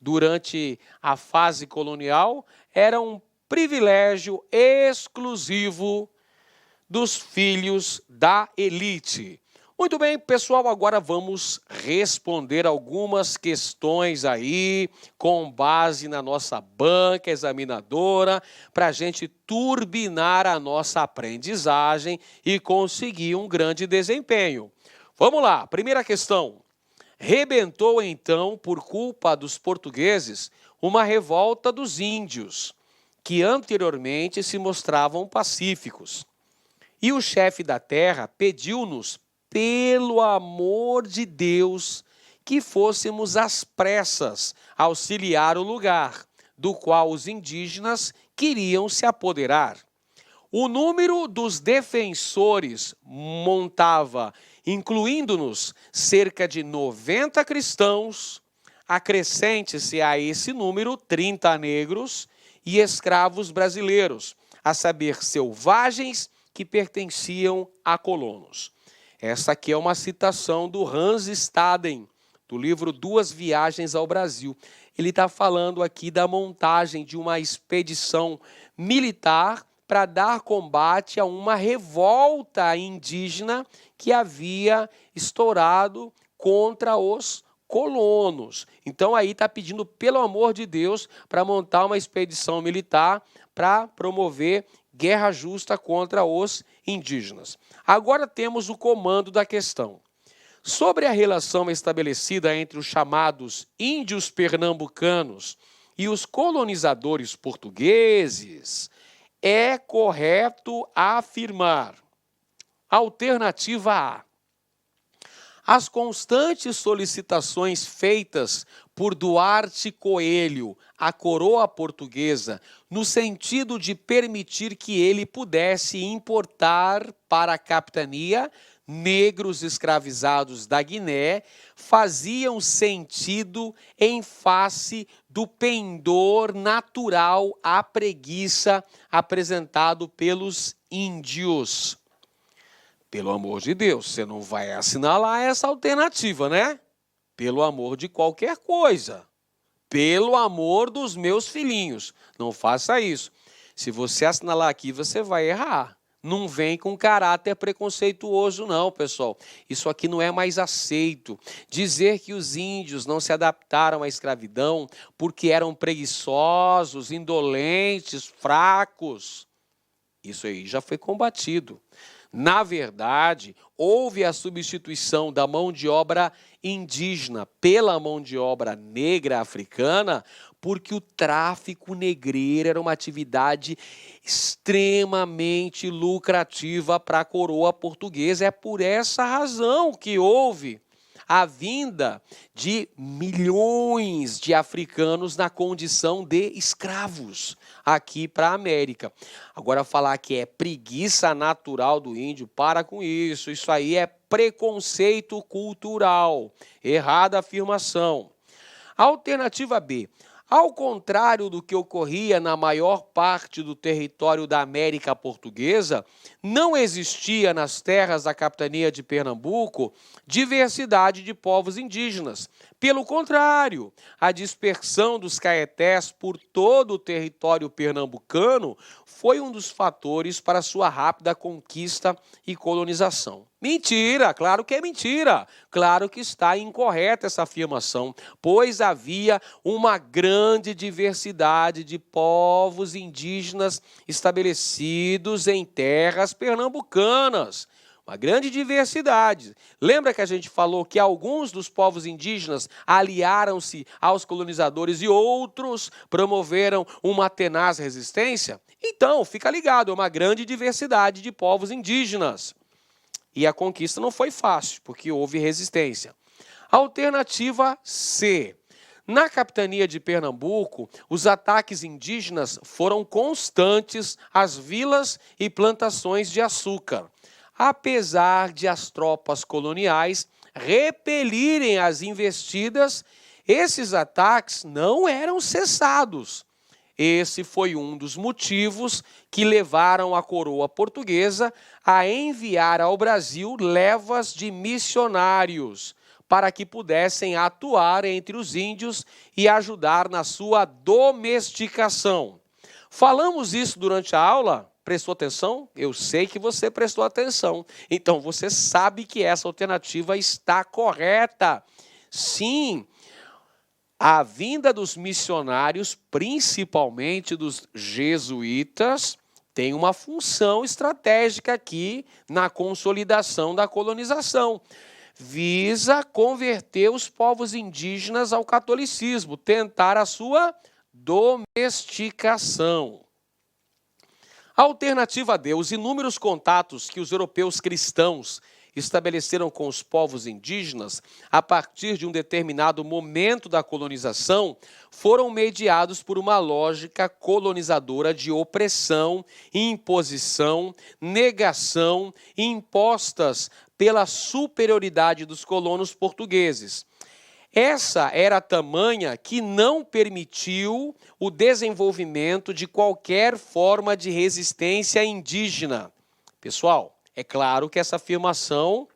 durante a fase colonial, era um privilégio exclusivo dos filhos da elite. Muito bem, pessoal, agora vamos responder algumas questões aí, com base na nossa banca examinadora, para a gente turbinar a nossa aprendizagem e conseguir um grande desempenho. Vamos lá, primeira questão. Rebentou, então, por culpa dos portugueses, uma revolta dos índios, que anteriormente se mostravam pacíficos. E o chefe da terra pediu-nos, pelo amor de Deus, que fôssemos às pressas auxiliar o lugar, do qual os indígenas queriam se apoderar. O número dos defensores montava, incluindo-nos, cerca de 90 cristãos, acrescente-se a esse número 30 negros e escravos brasileiros, a saber, selvagens que pertenciam a colonos. Essa aqui é uma citação do Hans Staden, do livro Duas Viagens ao Brasil. Ele está falando aqui da montagem de uma expedição militar para dar combate a uma revolta indígena que havia estourado contra os colonos. Então aí está pedindo, pelo amor de Deus, para montar uma expedição militar para promover guerra justa contra os indígenas. Agora temos o comando da questão. Sobre a relação estabelecida entre os chamados índios pernambucanos e os colonizadores portugueses, é correto afirmar. Alternativa A. As constantes solicitações feitas por Duarte Coelho à coroa portuguesa, no sentido de permitir que ele pudesse importar para a capitania negros escravizados da Guiné, faziam sentido em face do pendor natural à preguiça apresentado pelos índios. Pelo amor de Deus, você não vai assinalar essa alternativa, né? pelo amor de qualquer coisa, pelo amor dos meus filhinhos. Não faça isso. Se você assinalar aqui, você vai errar. Não vem com caráter preconceituoso, não, pessoal. Isso aqui não é mais aceito. Dizer que os índios não se adaptaram à escravidão porque eram preguiçosos, indolentes, fracos, isso aí já foi combatido. Na verdade, houve a substituição da mão de obra indígena pela mão de obra negra africana, porque o tráfico negreiro era uma atividade extremamente lucrativa para a coroa portuguesa. É por essa razão que houve a vinda de milhões de africanos na condição de escravos aqui para a América. Agora, falar que é preguiça natural do índio, para com isso. Isso aí é preconceito cultural. Errada afirmação. Alternativa B. Ao contrário do que ocorria na maior parte do território da América Portuguesa, não existia nas terras da capitania de Pernambuco diversidade de povos indígenas. Pelo contrário, a dispersão dos caetés por todo o território pernambucano foi um dos fatores para sua rápida conquista e colonização. Mentira, claro que é mentira. Claro que está incorreta essa afirmação, pois havia uma grande diversidade de povos indígenas estabelecidos em terras pernambucanas. Uma grande diversidade. Lembra que a gente falou que alguns dos povos indígenas aliaram-se aos colonizadores e outros promoveram uma tenaz resistência? Então, fica ligado, é uma grande diversidade de povos indígenas. E a conquista não foi fácil, porque houve resistência. Alternativa C. Na capitania de Pernambuco, os ataques indígenas foram constantes às vilas e plantações de açúcar, apesar de as tropas coloniais repelirem as investidas, esses ataques não eram cessados. Esse foi um dos motivos que levaram a coroa portuguesa a enviar ao Brasil levas de missionários para que pudessem atuar entre os índios e ajudar na sua domesticação. Falamos isso durante a aula? Prestou atenção? Eu sei que você prestou atenção. Então, você sabe que essa alternativa está correta. Sim, a vinda dos missionários, principalmente dos jesuítas, tem uma função estratégica aqui na consolidação da colonização. Visa converter os povos indígenas ao catolicismo, tentar a sua domesticação. Alternativa D, os inúmeros contatos que os europeus cristãos estabeleceram com os povos indígenas a partir de um determinado momento da colonização foram mediados por uma lógica colonizadora de opressão, imposição, negação impostas pela superioridade dos colonos portugueses. Essa era tamanha que não permitiu o desenvolvimento de qualquer forma de resistência indígena. Pessoal, é claro que essa afirmação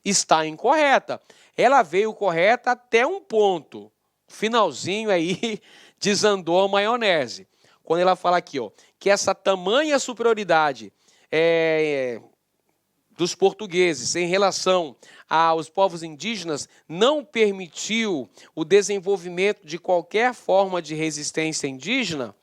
está incorreta. Ela veio correta até um ponto. Finalzinho aí desandou a maionese. Quando ela fala aqui, ó, que essa tamanha superioridade dos portugueses em relação aos povos indígenas não permitiu o desenvolvimento de qualquer forma de resistência indígena.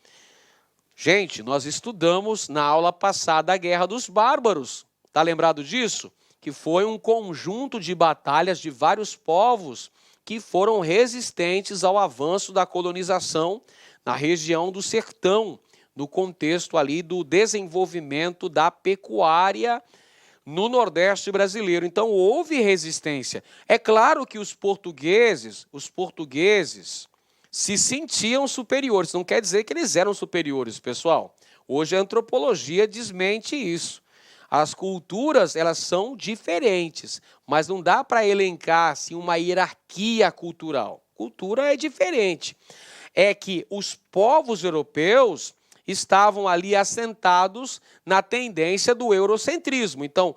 Gente, nós estudamos na aula passada a Guerra dos Bárbaros. Está lembrado disso? Que foi um conjunto de batalhas de vários povos que foram resistentes ao avanço da colonização na região do sertão, no contexto ali do desenvolvimento da pecuária no Nordeste brasileiro. Então, houve resistência. É claro que os portugueses se sentiam superiores. Não quer dizer que eles eram superiores, pessoal. Hoje a antropologia desmente isso. As culturas, elas são diferentes, mas não dá para elencar assim, uma hierarquia cultural. Cultura é diferente. É que os povos europeus estavam ali assentados na tendência do eurocentrismo. Então,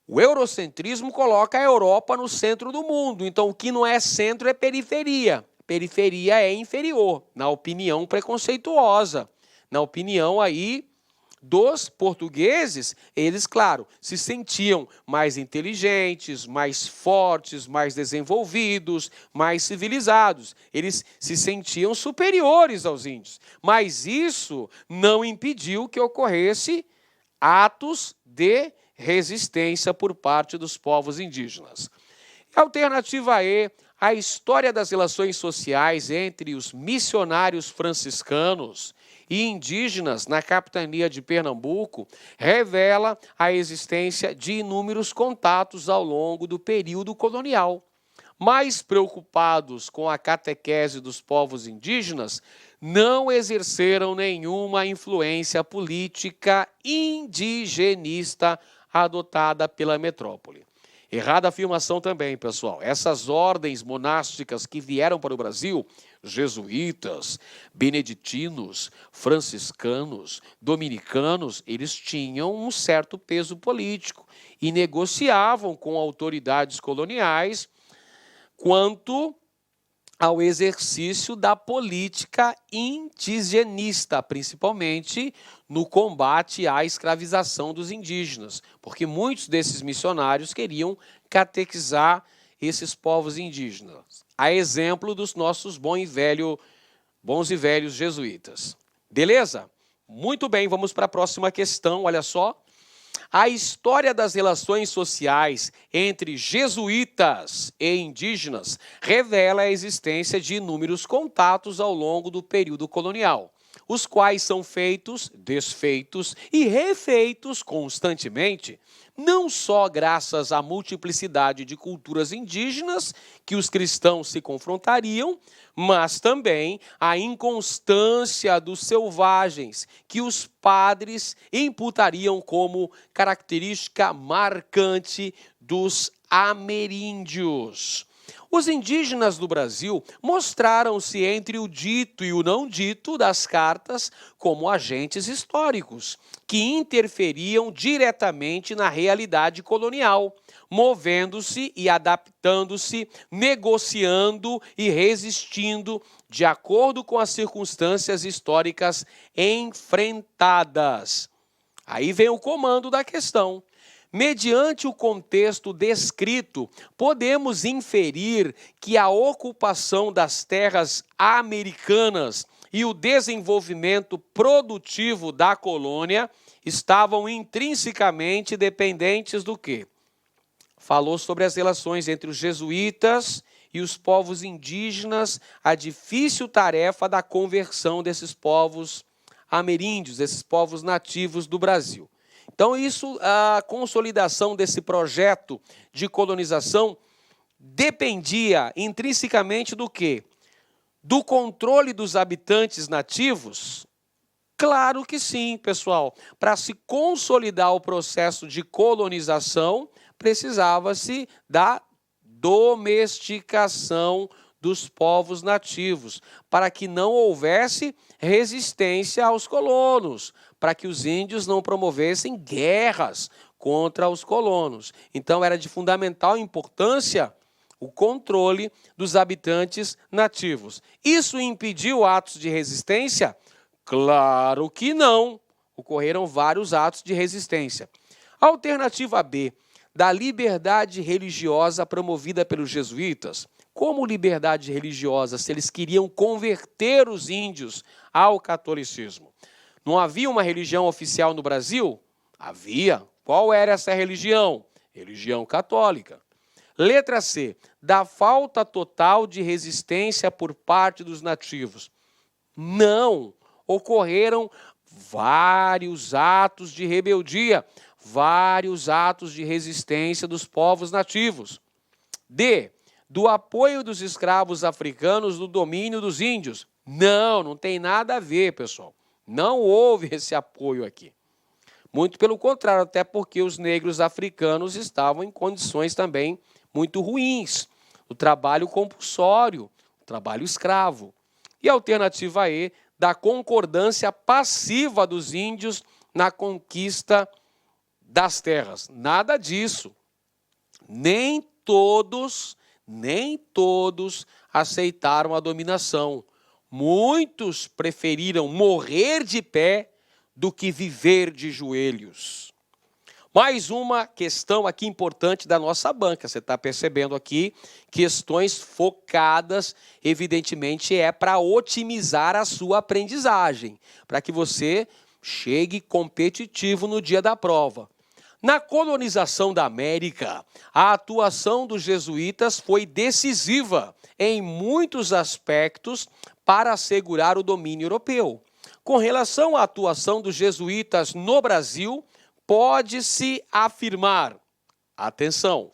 O eurocentrismo coloca a Europa no centro do mundo, então o que não é centro é periferia. Periferia é inferior, na opinião preconceituosa, na opinião aí dos portugueses. Eles, claro, se sentiam mais inteligentes, mais fortes, mais desenvolvidos, mais civilizados. Eles se sentiam superiores aos índios. Mas isso não impediu que ocorresse atos de resistência por parte dos povos indígenas. Alternativa E, a história das relações sociais entre os missionários franciscanos e indígenas na capitania de Pernambuco revela a existência de inúmeros contatos ao longo do período colonial. Mais preocupados com a catequese dos povos indígenas, não exerceram nenhuma influência política indigenista adotada pela metrópole. Errada afirmação também, pessoal. Essas ordens monásticas que vieram para o Brasil, jesuítas, beneditinos, franciscanos, dominicanos, eles tinham um certo peso político e negociavam com autoridades coloniais quanto ao exercício da política indigenista, principalmente no combate à escravização dos indígenas, porque muitos desses missionários queriam catequizar esses povos indígenas, a exemplo dos nossos bons e velhos jesuítas. Beleza? Muito bem, vamos para a próxima questão, olha só. A história das relações sociais entre jesuítas e indígenas revela a existência de inúmeros contatos ao longo do período colonial, os quais são feitos, desfeitos e refeitos constantemente, não só graças à multiplicidade de culturas indígenas que os cristãos se confrontariam, mas também à inconstância dos selvagens, que os padres imputariam como característica marcante dos ameríndios. Os indígenas do Brasil mostraram-se entre o dito e o não dito das cartas como agentes históricos, que interferiam diretamente na realidade colonial, movendo-se e adaptando-se, negociando e resistindo de acordo com as circunstâncias históricas enfrentadas. Aí vem o comando da questão. Mediante o contexto descrito, podemos inferir que a ocupação das terras americanas e o desenvolvimento produtivo da colônia estavam intrinsecamente dependentes do quê? Falou sobre as relações entre os jesuítas e os povos indígenas, a difícil tarefa da conversão desses povos ameríndios, desses povos nativos do Brasil. Então, a consolidação desse projeto de colonização dependia intrinsecamente do quê? Do controle dos habitantes nativos? Claro que sim, pessoal. Para se consolidar o processo de colonização, precisava-se da domesticação dos povos nativos, para que não houvesse resistência aos colonos, para que os índios não promovessem guerras contra os colonos. Então, era de fundamental importância o controle dos habitantes nativos. Isso impediu atos de resistência? Claro que não. Ocorreram vários atos de resistência. Alternativa B, da liberdade religiosa promovida pelos jesuítas. Como liberdade religiosa, se eles queriam converter os índios ao catolicismo? Não havia uma religião oficial no Brasil? Havia. Qual era essa religião? Religião católica. Letra C, da falta total de resistência por parte dos nativos. Não. Ocorreram vários atos de rebeldia, vários atos de resistência dos povos nativos. D, do apoio dos escravos africanos no domínio dos índios. Não tem nada a ver, pessoal. Não houve esse apoio aqui. Muito pelo contrário, até porque os negros africanos estavam em condições também muito ruins. O trabalho compulsório, o trabalho escravo. E a alternativa E, da concordância passiva dos índios na conquista das terras. Nada disso. Nem todos aceitaram a dominação. Muitos preferiram morrer de pé do que viver de joelhos. Mais uma questão aqui importante da nossa banca. Você está percebendo aqui questões focadas, evidentemente, para otimizar a sua aprendizagem, para que você chegue competitivo no dia da prova. Na colonização da América, a atuação dos jesuítas foi decisiva em muitos aspectos para assegurar o domínio europeu. Com relação à atuação dos jesuítas no Brasil, pode-se afirmar, atenção,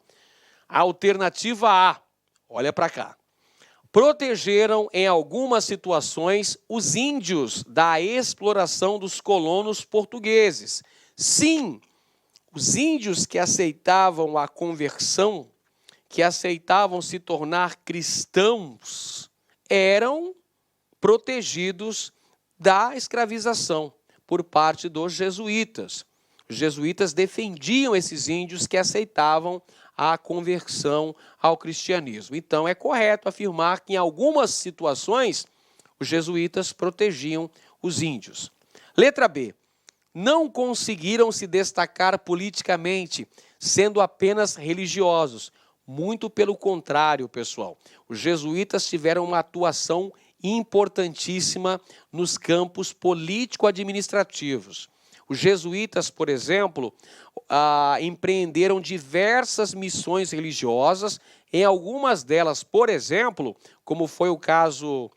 alternativa A, olha para cá, protegeram em algumas situações os índios da exploração dos colonos portugueses. Sim, os índios que aceitavam a conversão, que aceitavam se tornar cristãos, eram protegidos da escravização por parte dos jesuítas. Os jesuítas defendiam esses índios que aceitavam a conversão ao cristianismo. Então, é correto afirmar que, em algumas situações, os jesuítas protegiam os índios. Letra B. Não conseguiram se destacar politicamente, sendo apenas religiosos. Muito pelo contrário, pessoal. Os jesuítas tiveram uma atuação importantíssima nos campos político-administrativos. Os jesuítas, por exemplo, empreenderam diversas missões religiosas, em algumas delas, por exemplo, como foi o caso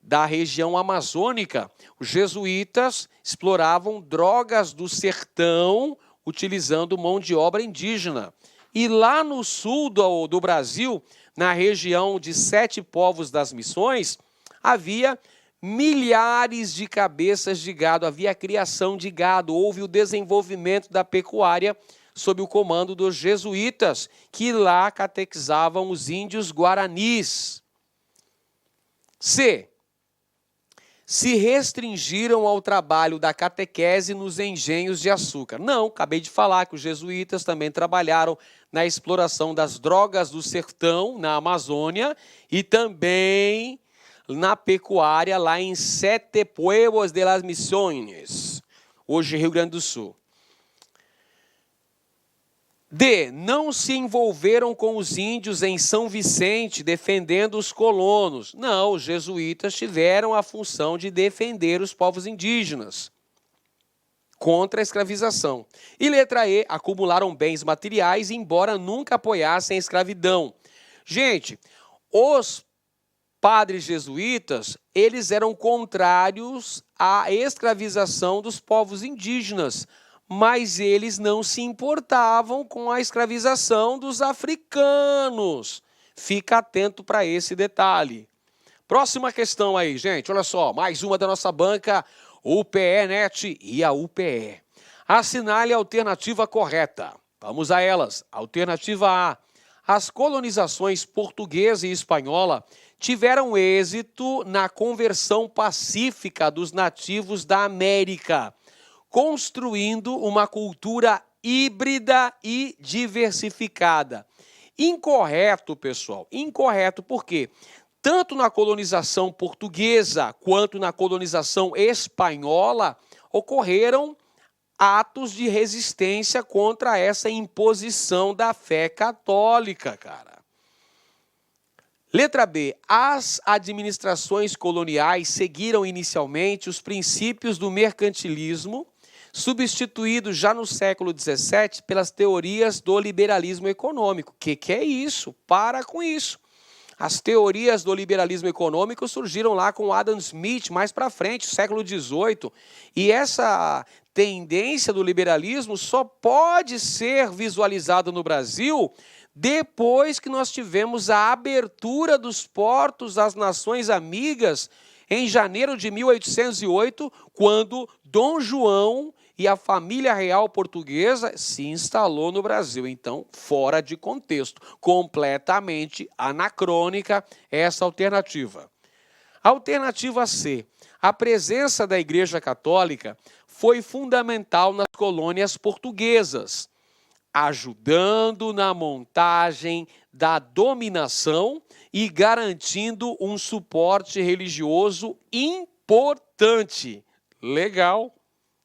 da região amazônica, os jesuítas exploravam drogas do sertão utilizando mão de obra indígena. E lá no sul do Brasil, na região de Sete Povos das Missões, havia milhares de cabeças de gado, havia a criação de gado, houve o desenvolvimento da pecuária sob o comando dos jesuítas, que lá catequizavam os índios guaranis. C. Se restringiram ao trabalho da catequese nos engenhos de açúcar. Não, acabei de falar que os jesuítas também trabalharam na exploração das drogas do sertão, na Amazônia, e também na pecuária lá em Sete Pueblos de las Missões, hoje Rio Grande do Sul. D. Não se envolveram com os índios em São Vicente defendendo os colonos. Não, os jesuítas tiveram a função de defender os povos indígenas contra a escravização. E letra E. Acumularam bens materiais, embora nunca apoiassem a escravidão. Gente, os padres jesuítas, eles eram contrários à escravização dos povos indígenas, mas eles não se importavam com a escravização dos africanos. Fica atento para esse detalhe. Próxima questão aí, gente, olha só, mais uma da nossa banca, UPE-NET e a UPE. Assinale a alternativa correta. Vamos a elas. Alternativa A. As colonizações portuguesa e espanhola tiveram êxito na conversão pacífica dos nativos da América, construindo uma cultura híbrida e diversificada. Incorreto, pessoal. Incorreto por quê? Tanto na colonização portuguesa quanto na colonização espanhola ocorreram atos de resistência contra essa imposição da fé católica, cara. Letra B. As administrações coloniais seguiram inicialmente os princípios do mercantilismo, substituídos já no século XVII pelas teorias do liberalismo econômico. O que é isso? Para com isso. As teorias do liberalismo econômico surgiram lá com Adam Smith, mais para frente, século XVIII. E essa tendência do liberalismo só pode ser visualizada no Brasil depois que nós tivemos a abertura dos portos às nações amigas em janeiro de 1808, quando Dom João e a família real portuguesa se instalou no Brasil. Então, fora de contexto, completamente anacrônica essa alternativa. Alternativa C. A presença da Igreja Católica foi fundamental nas colônias portuguesas, ajudando na montagem da dominação e garantindo um suporte religioso importante. Legal,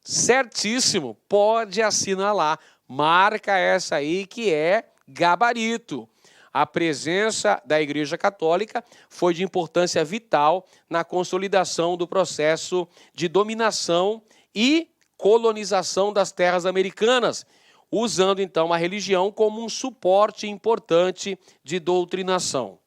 certíssimo, pode assinalar. Marca essa aí que é gabarito. A presença da Igreja Católica foi de importância vital na consolidação do processo de dominação e colonização das terras americanas, usando então a religião como um suporte importante de doutrinação.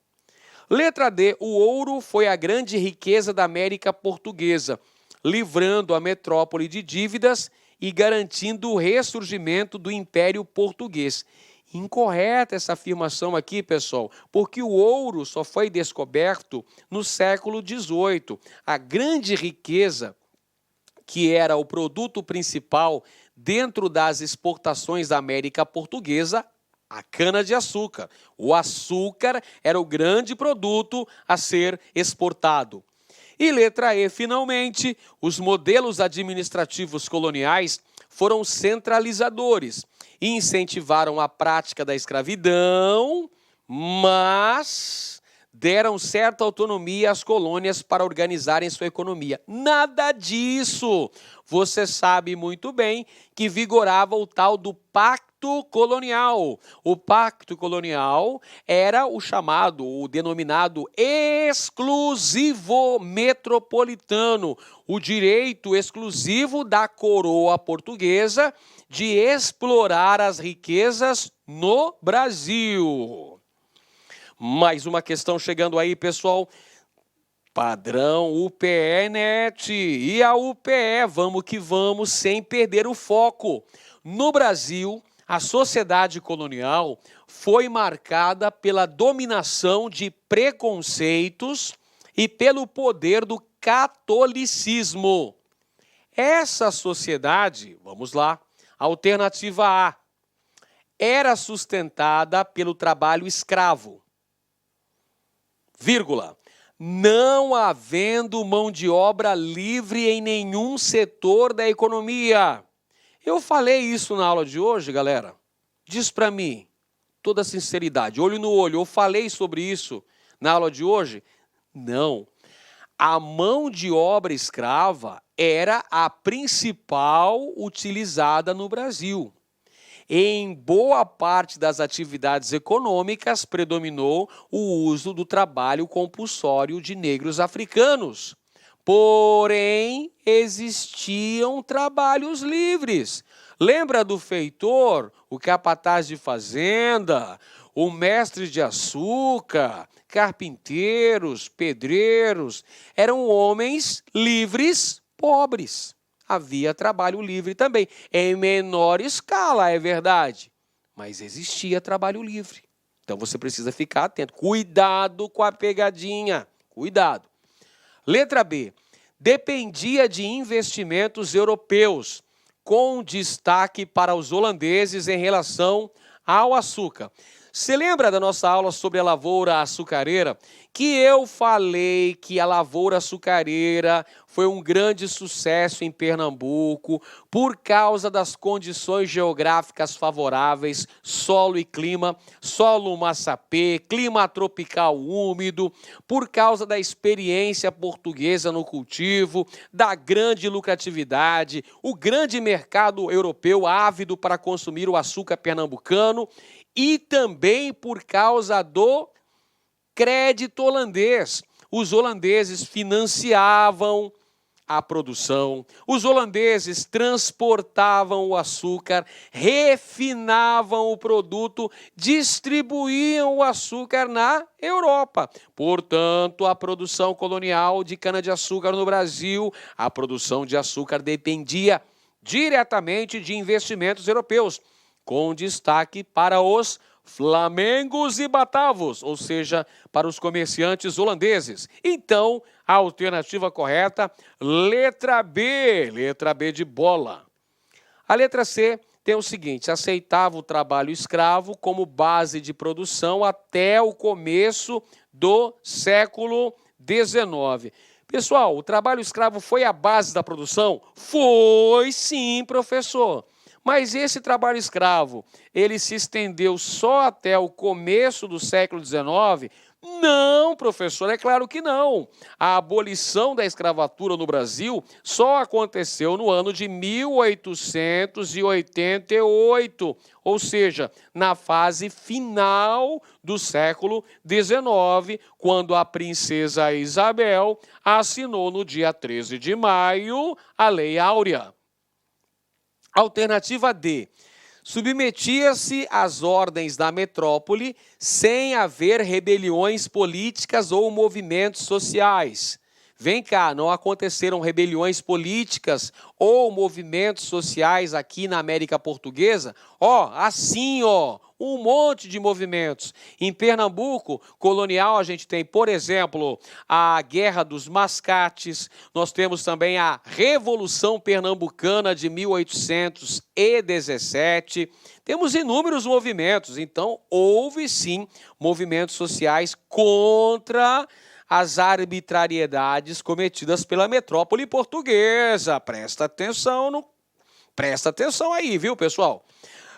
Letra D, o ouro foi a grande riqueza da América Portuguesa, livrando a metrópole de dívidas e garantindo o ressurgimento do Império Português. Incorreta essa afirmação aqui, pessoal, porque o ouro só foi descoberto no século XVIII. A grande riqueza, que era o produto principal dentro das exportações da América Portuguesa, a cana-de-açúcar. O açúcar era o grande produto a ser exportado. E letra E, finalmente, os modelos administrativos coloniais foram centralizadores e incentivaram a prática da escravidão, mas deram certa autonomia às colônias para organizarem sua economia. Nada disso! Você sabe muito bem que vigorava o tal do Pacto Colonial. O Pacto Colonial era o denominado exclusivo metropolitano, o direito exclusivo da coroa portuguesa de explorar as riquezas no Brasil. Mais uma questão chegando aí, pessoal. Padrão UPE-NET. E a UPE, vamos que vamos, sem perder o foco. No Brasil, a sociedade colonial foi marcada pela dominação de preconceitos e pelo poder do catolicismo. Essa sociedade, vamos lá, alternativa A, era sustentada pelo trabalho escravo, vírgula, não havendo mão de obra livre em nenhum setor da economia. Eu falei isso na aula de hoje, galera. Diz para mim, toda sinceridade, olho no olho, eu falei sobre isso na aula de hoje? Não. A mão de obra escrava era a principal utilizada no Brasil. Em boa parte das atividades econômicas, predominou o uso do trabalho compulsório de negros africanos. Porém, existiam trabalhos livres. Lembra do feitor, o capataz de fazenda, o mestre de açúcar, carpinteiros, pedreiros? Eram homens livres, pobres. Havia trabalho livre também, em menor escala, é verdade, mas existia trabalho livre. Então você precisa ficar atento. Cuidado com a pegadinha, cuidado. Letra B, dependia de investimentos europeus, com destaque para os holandeses em relação ao açúcar. Você lembra da nossa aula sobre a lavoura açucareira? Que eu falei que a lavoura açucareira foi um grande sucesso em Pernambuco por causa das condições geográficas favoráveis, solo e clima, solo massapê, clima tropical úmido, por causa da experiência portuguesa no cultivo, da grande lucratividade, o grande mercado europeu ávido para consumir o açúcar pernambucano e também por causa do crédito holandês. Os holandeses financiavam a produção, os holandeses transportavam o açúcar, refinavam o produto, distribuíam o açúcar na Europa. Portanto, a produção colonial de cana-de-açúcar no Brasil, a produção de açúcar dependia diretamente de investimentos europeus, com destaque para os flamengos e batavos, ou seja, para os comerciantes holandeses. Então, a alternativa correta, letra B de bola. A letra C tem o seguinte, aceitava o trabalho escravo como base de produção até o começo do século XIX. Pessoal, o trabalho escravo foi a base da produção? Foi sim, professor. Mas esse trabalho escravo, ele se estendeu só até o começo do século XIX? Não, professor, é claro que não. A abolição da escravatura no Brasil só aconteceu no ano de 1888, ou seja, na fase final do século XIX, quando a princesa Isabel assinou no dia 13 de maio a Lei Áurea. Alternativa D. Submetia-se às ordens da metrópole sem haver rebeliões políticas ou movimentos sociais. Vem cá, não aconteceram rebeliões políticas ou movimentos sociais aqui na América Portuguesa? Assim, um monte de movimentos. Em Pernambuco, colonial, a gente tem, por exemplo, a Guerra dos Mascates, nós temos também a Revolução Pernambucana de 1817, temos inúmeros movimentos, então houve sim movimentos sociais contra as arbitrariedades cometidas pela metrópole portuguesa. Presta atenção aí, viu, pessoal?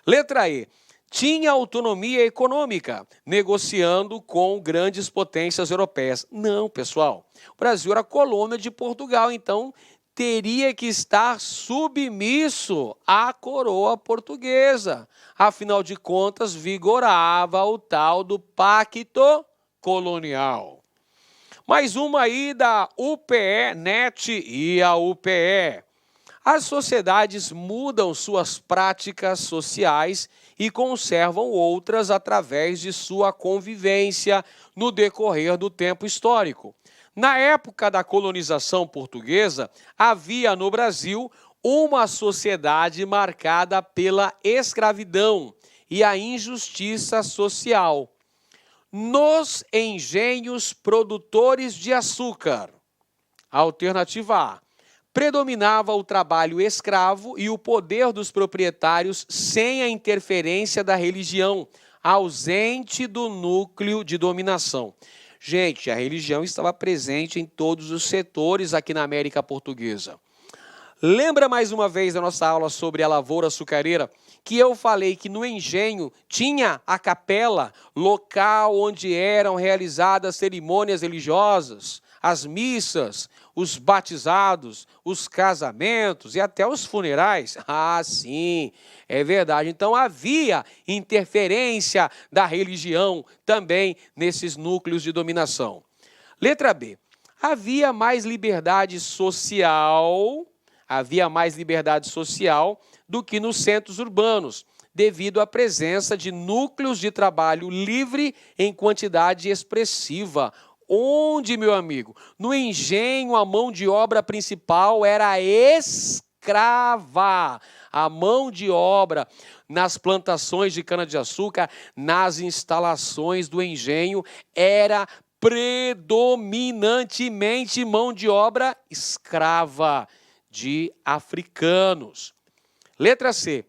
Letra E. Tinha autonomia econômica, negociando com grandes potências europeias. Não, pessoal. O Brasil era colônia de Portugal, então teria que estar submisso à coroa portuguesa. Afinal de contas, vigorava o tal do Pacto Colonial. Mais uma aí da UPE, NET e a UPE. As sociedades mudam suas práticas sociais e conservam outras através de sua convivência no decorrer do tempo histórico. Na época da colonização portuguesa, havia no Brasil uma sociedade marcada pela escravidão e a injustiça social. Nos engenhos produtores de açúcar, alternativa A, predominava o trabalho escravo e o poder dos proprietários sem a interferência da religião, ausente do núcleo de dominação. Gente, a religião estava presente em todos os setores aqui na América Portuguesa. Lembra mais uma vez da nossa aula sobre a lavoura açucareira, que eu falei que no engenho tinha a capela, local onde eram realizadas cerimônias religiosas, as missas, os batizados, os casamentos e até os funerais? Sim, é verdade. Então havia interferência da religião também nesses núcleos de dominação. Letra B. Havia mais liberdade social do que nos centros urbanos, devido à presença de núcleos de trabalho livre em quantidade expressiva. Onde, meu amigo? No engenho, a mão de obra principal era escrava. A mão de obra nas plantações de cana-de-açúcar, nas instalações do engenho, era predominantemente mão de obra escrava de africanos. Letra C.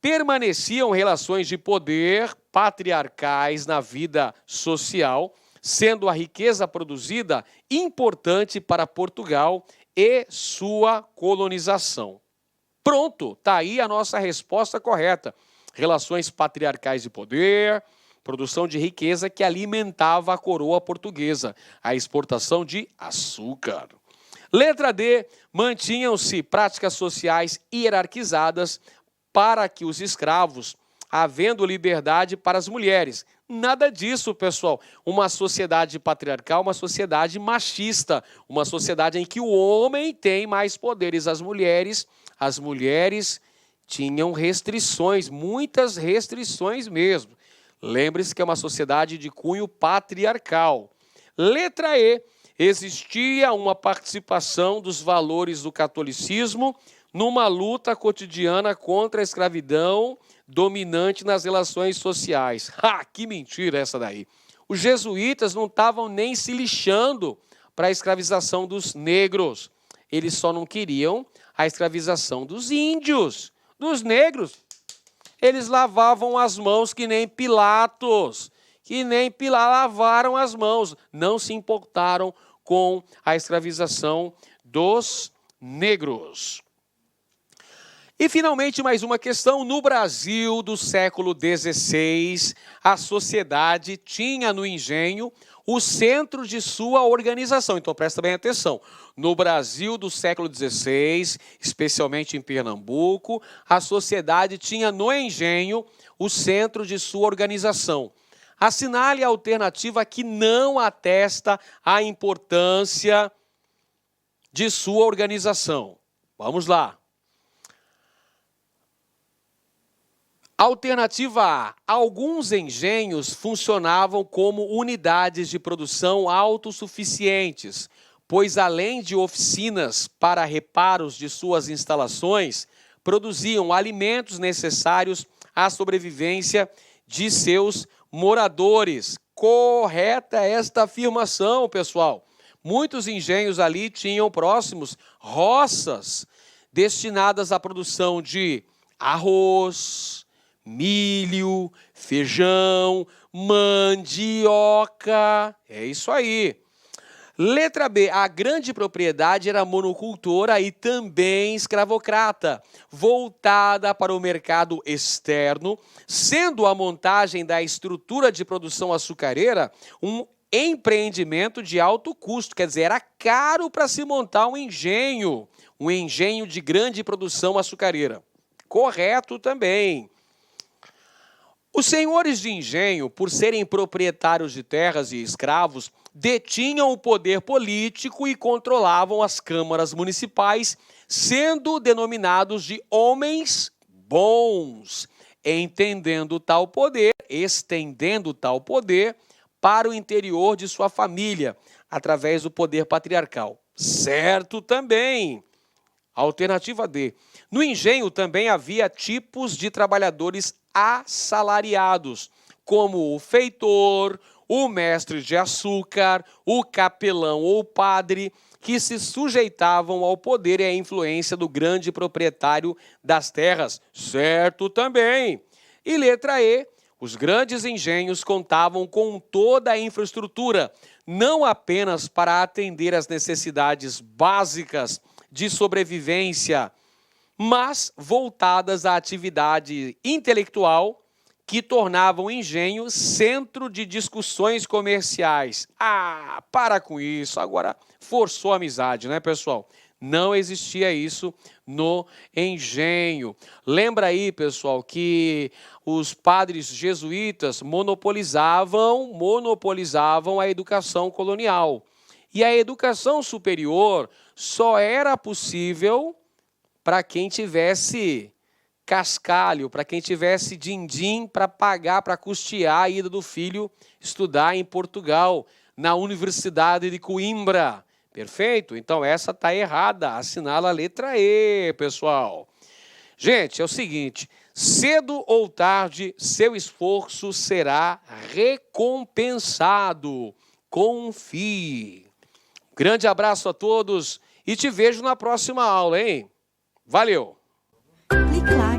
Permaneciam relações de poder patriarcais na vida social, sendo a riqueza produzida importante para Portugal e sua colonização. Pronto, está aí a nossa resposta correta. Relações patriarcais de poder, produção de riqueza que alimentava a coroa portuguesa, a exportação de açúcar. Letra D, mantinham-se práticas sociais hierarquizadas para que os escravos, havendo liberdade para as mulheres. Nada disso, pessoal. Uma sociedade patriarcal, uma sociedade machista, uma sociedade em que o homem tem mais poderes. As mulheres tinham restrições, muitas restrições mesmo. Lembre-se que é uma sociedade de cunho patriarcal. Letra E, existia uma participação dos valores do catolicismo numa luta cotidiana contra a escravidão dominante nas relações sociais. Que mentira essa daí. Os jesuítas não estavam nem se lixando para a escravização dos negros. Eles só não queriam a escravização dos índios, dos negros. Eles lavavam as mãos que nem Pilatos, lavaram as mãos, não se importaram com a escravização dos negros. E, finalmente, mais uma questão. No Brasil do século XVI, a sociedade tinha no engenho o centro de sua organização. Então, presta bem atenção. No Brasil do século XVI, especialmente em Pernambuco, a sociedade tinha no engenho o centro de sua organização. Assinale a alternativa que não atesta a importância de sua organização. Vamos lá. Alternativa A. Alguns engenhos funcionavam como unidades de produção autossuficientes, pois além de oficinas para reparos de suas instalações, produziam alimentos necessários à sobrevivência de seus moradores. Correta esta afirmação, pessoal. Muitos engenhos ali tinham próximos roças destinadas à produção de arroz, milho, feijão, mandioca. É isso aí. Letra B. A grande propriedade era monocultora e também escravocrata, voltada para o mercado externo, sendo a montagem da estrutura de produção açucareira um empreendimento de alto custo. Quer dizer, era caro para se montar um engenho de grande produção açucareira. Correto também. Os senhores de engenho, por serem proprietários de terras e escravos, detinham o poder político e controlavam as câmaras municipais, sendo denominados de homens bons, estendendo tal poder para o interior de sua família, através do poder patriarcal. Certo também. Alternativa D. No engenho também havia tipos de trabalhadores assalariados, como o feitor, o mestre de açúcar, o capelão ou padre, que se sujeitavam ao poder e à influência do grande proprietário das terras. Certo também. E letra E. Os grandes engenhos contavam com toda a infraestrutura, não apenas para atender às necessidades básicas de sobrevivência, mas voltadas à atividade intelectual que tornava o engenho centro de discussões comerciais. Ah, para com isso, agora forçou a amizade, né, pessoal? Não existia isso no engenho. Lembra aí, pessoal, que os padres jesuítas monopolizavam a educação colonial. E a educação superior só era possível para quem tivesse cascalho, para quem tivesse din-din para pagar, para custear a ida do filho estudar em Portugal, na Universidade de Coimbra. Perfeito? Então essa está errada. Assinala a letra E, pessoal. Gente, é o seguinte, cedo ou tarde, seu esforço será recompensado. Confie. Grande abraço a todos e te vejo na próxima aula, hein? Valeu! Clique lá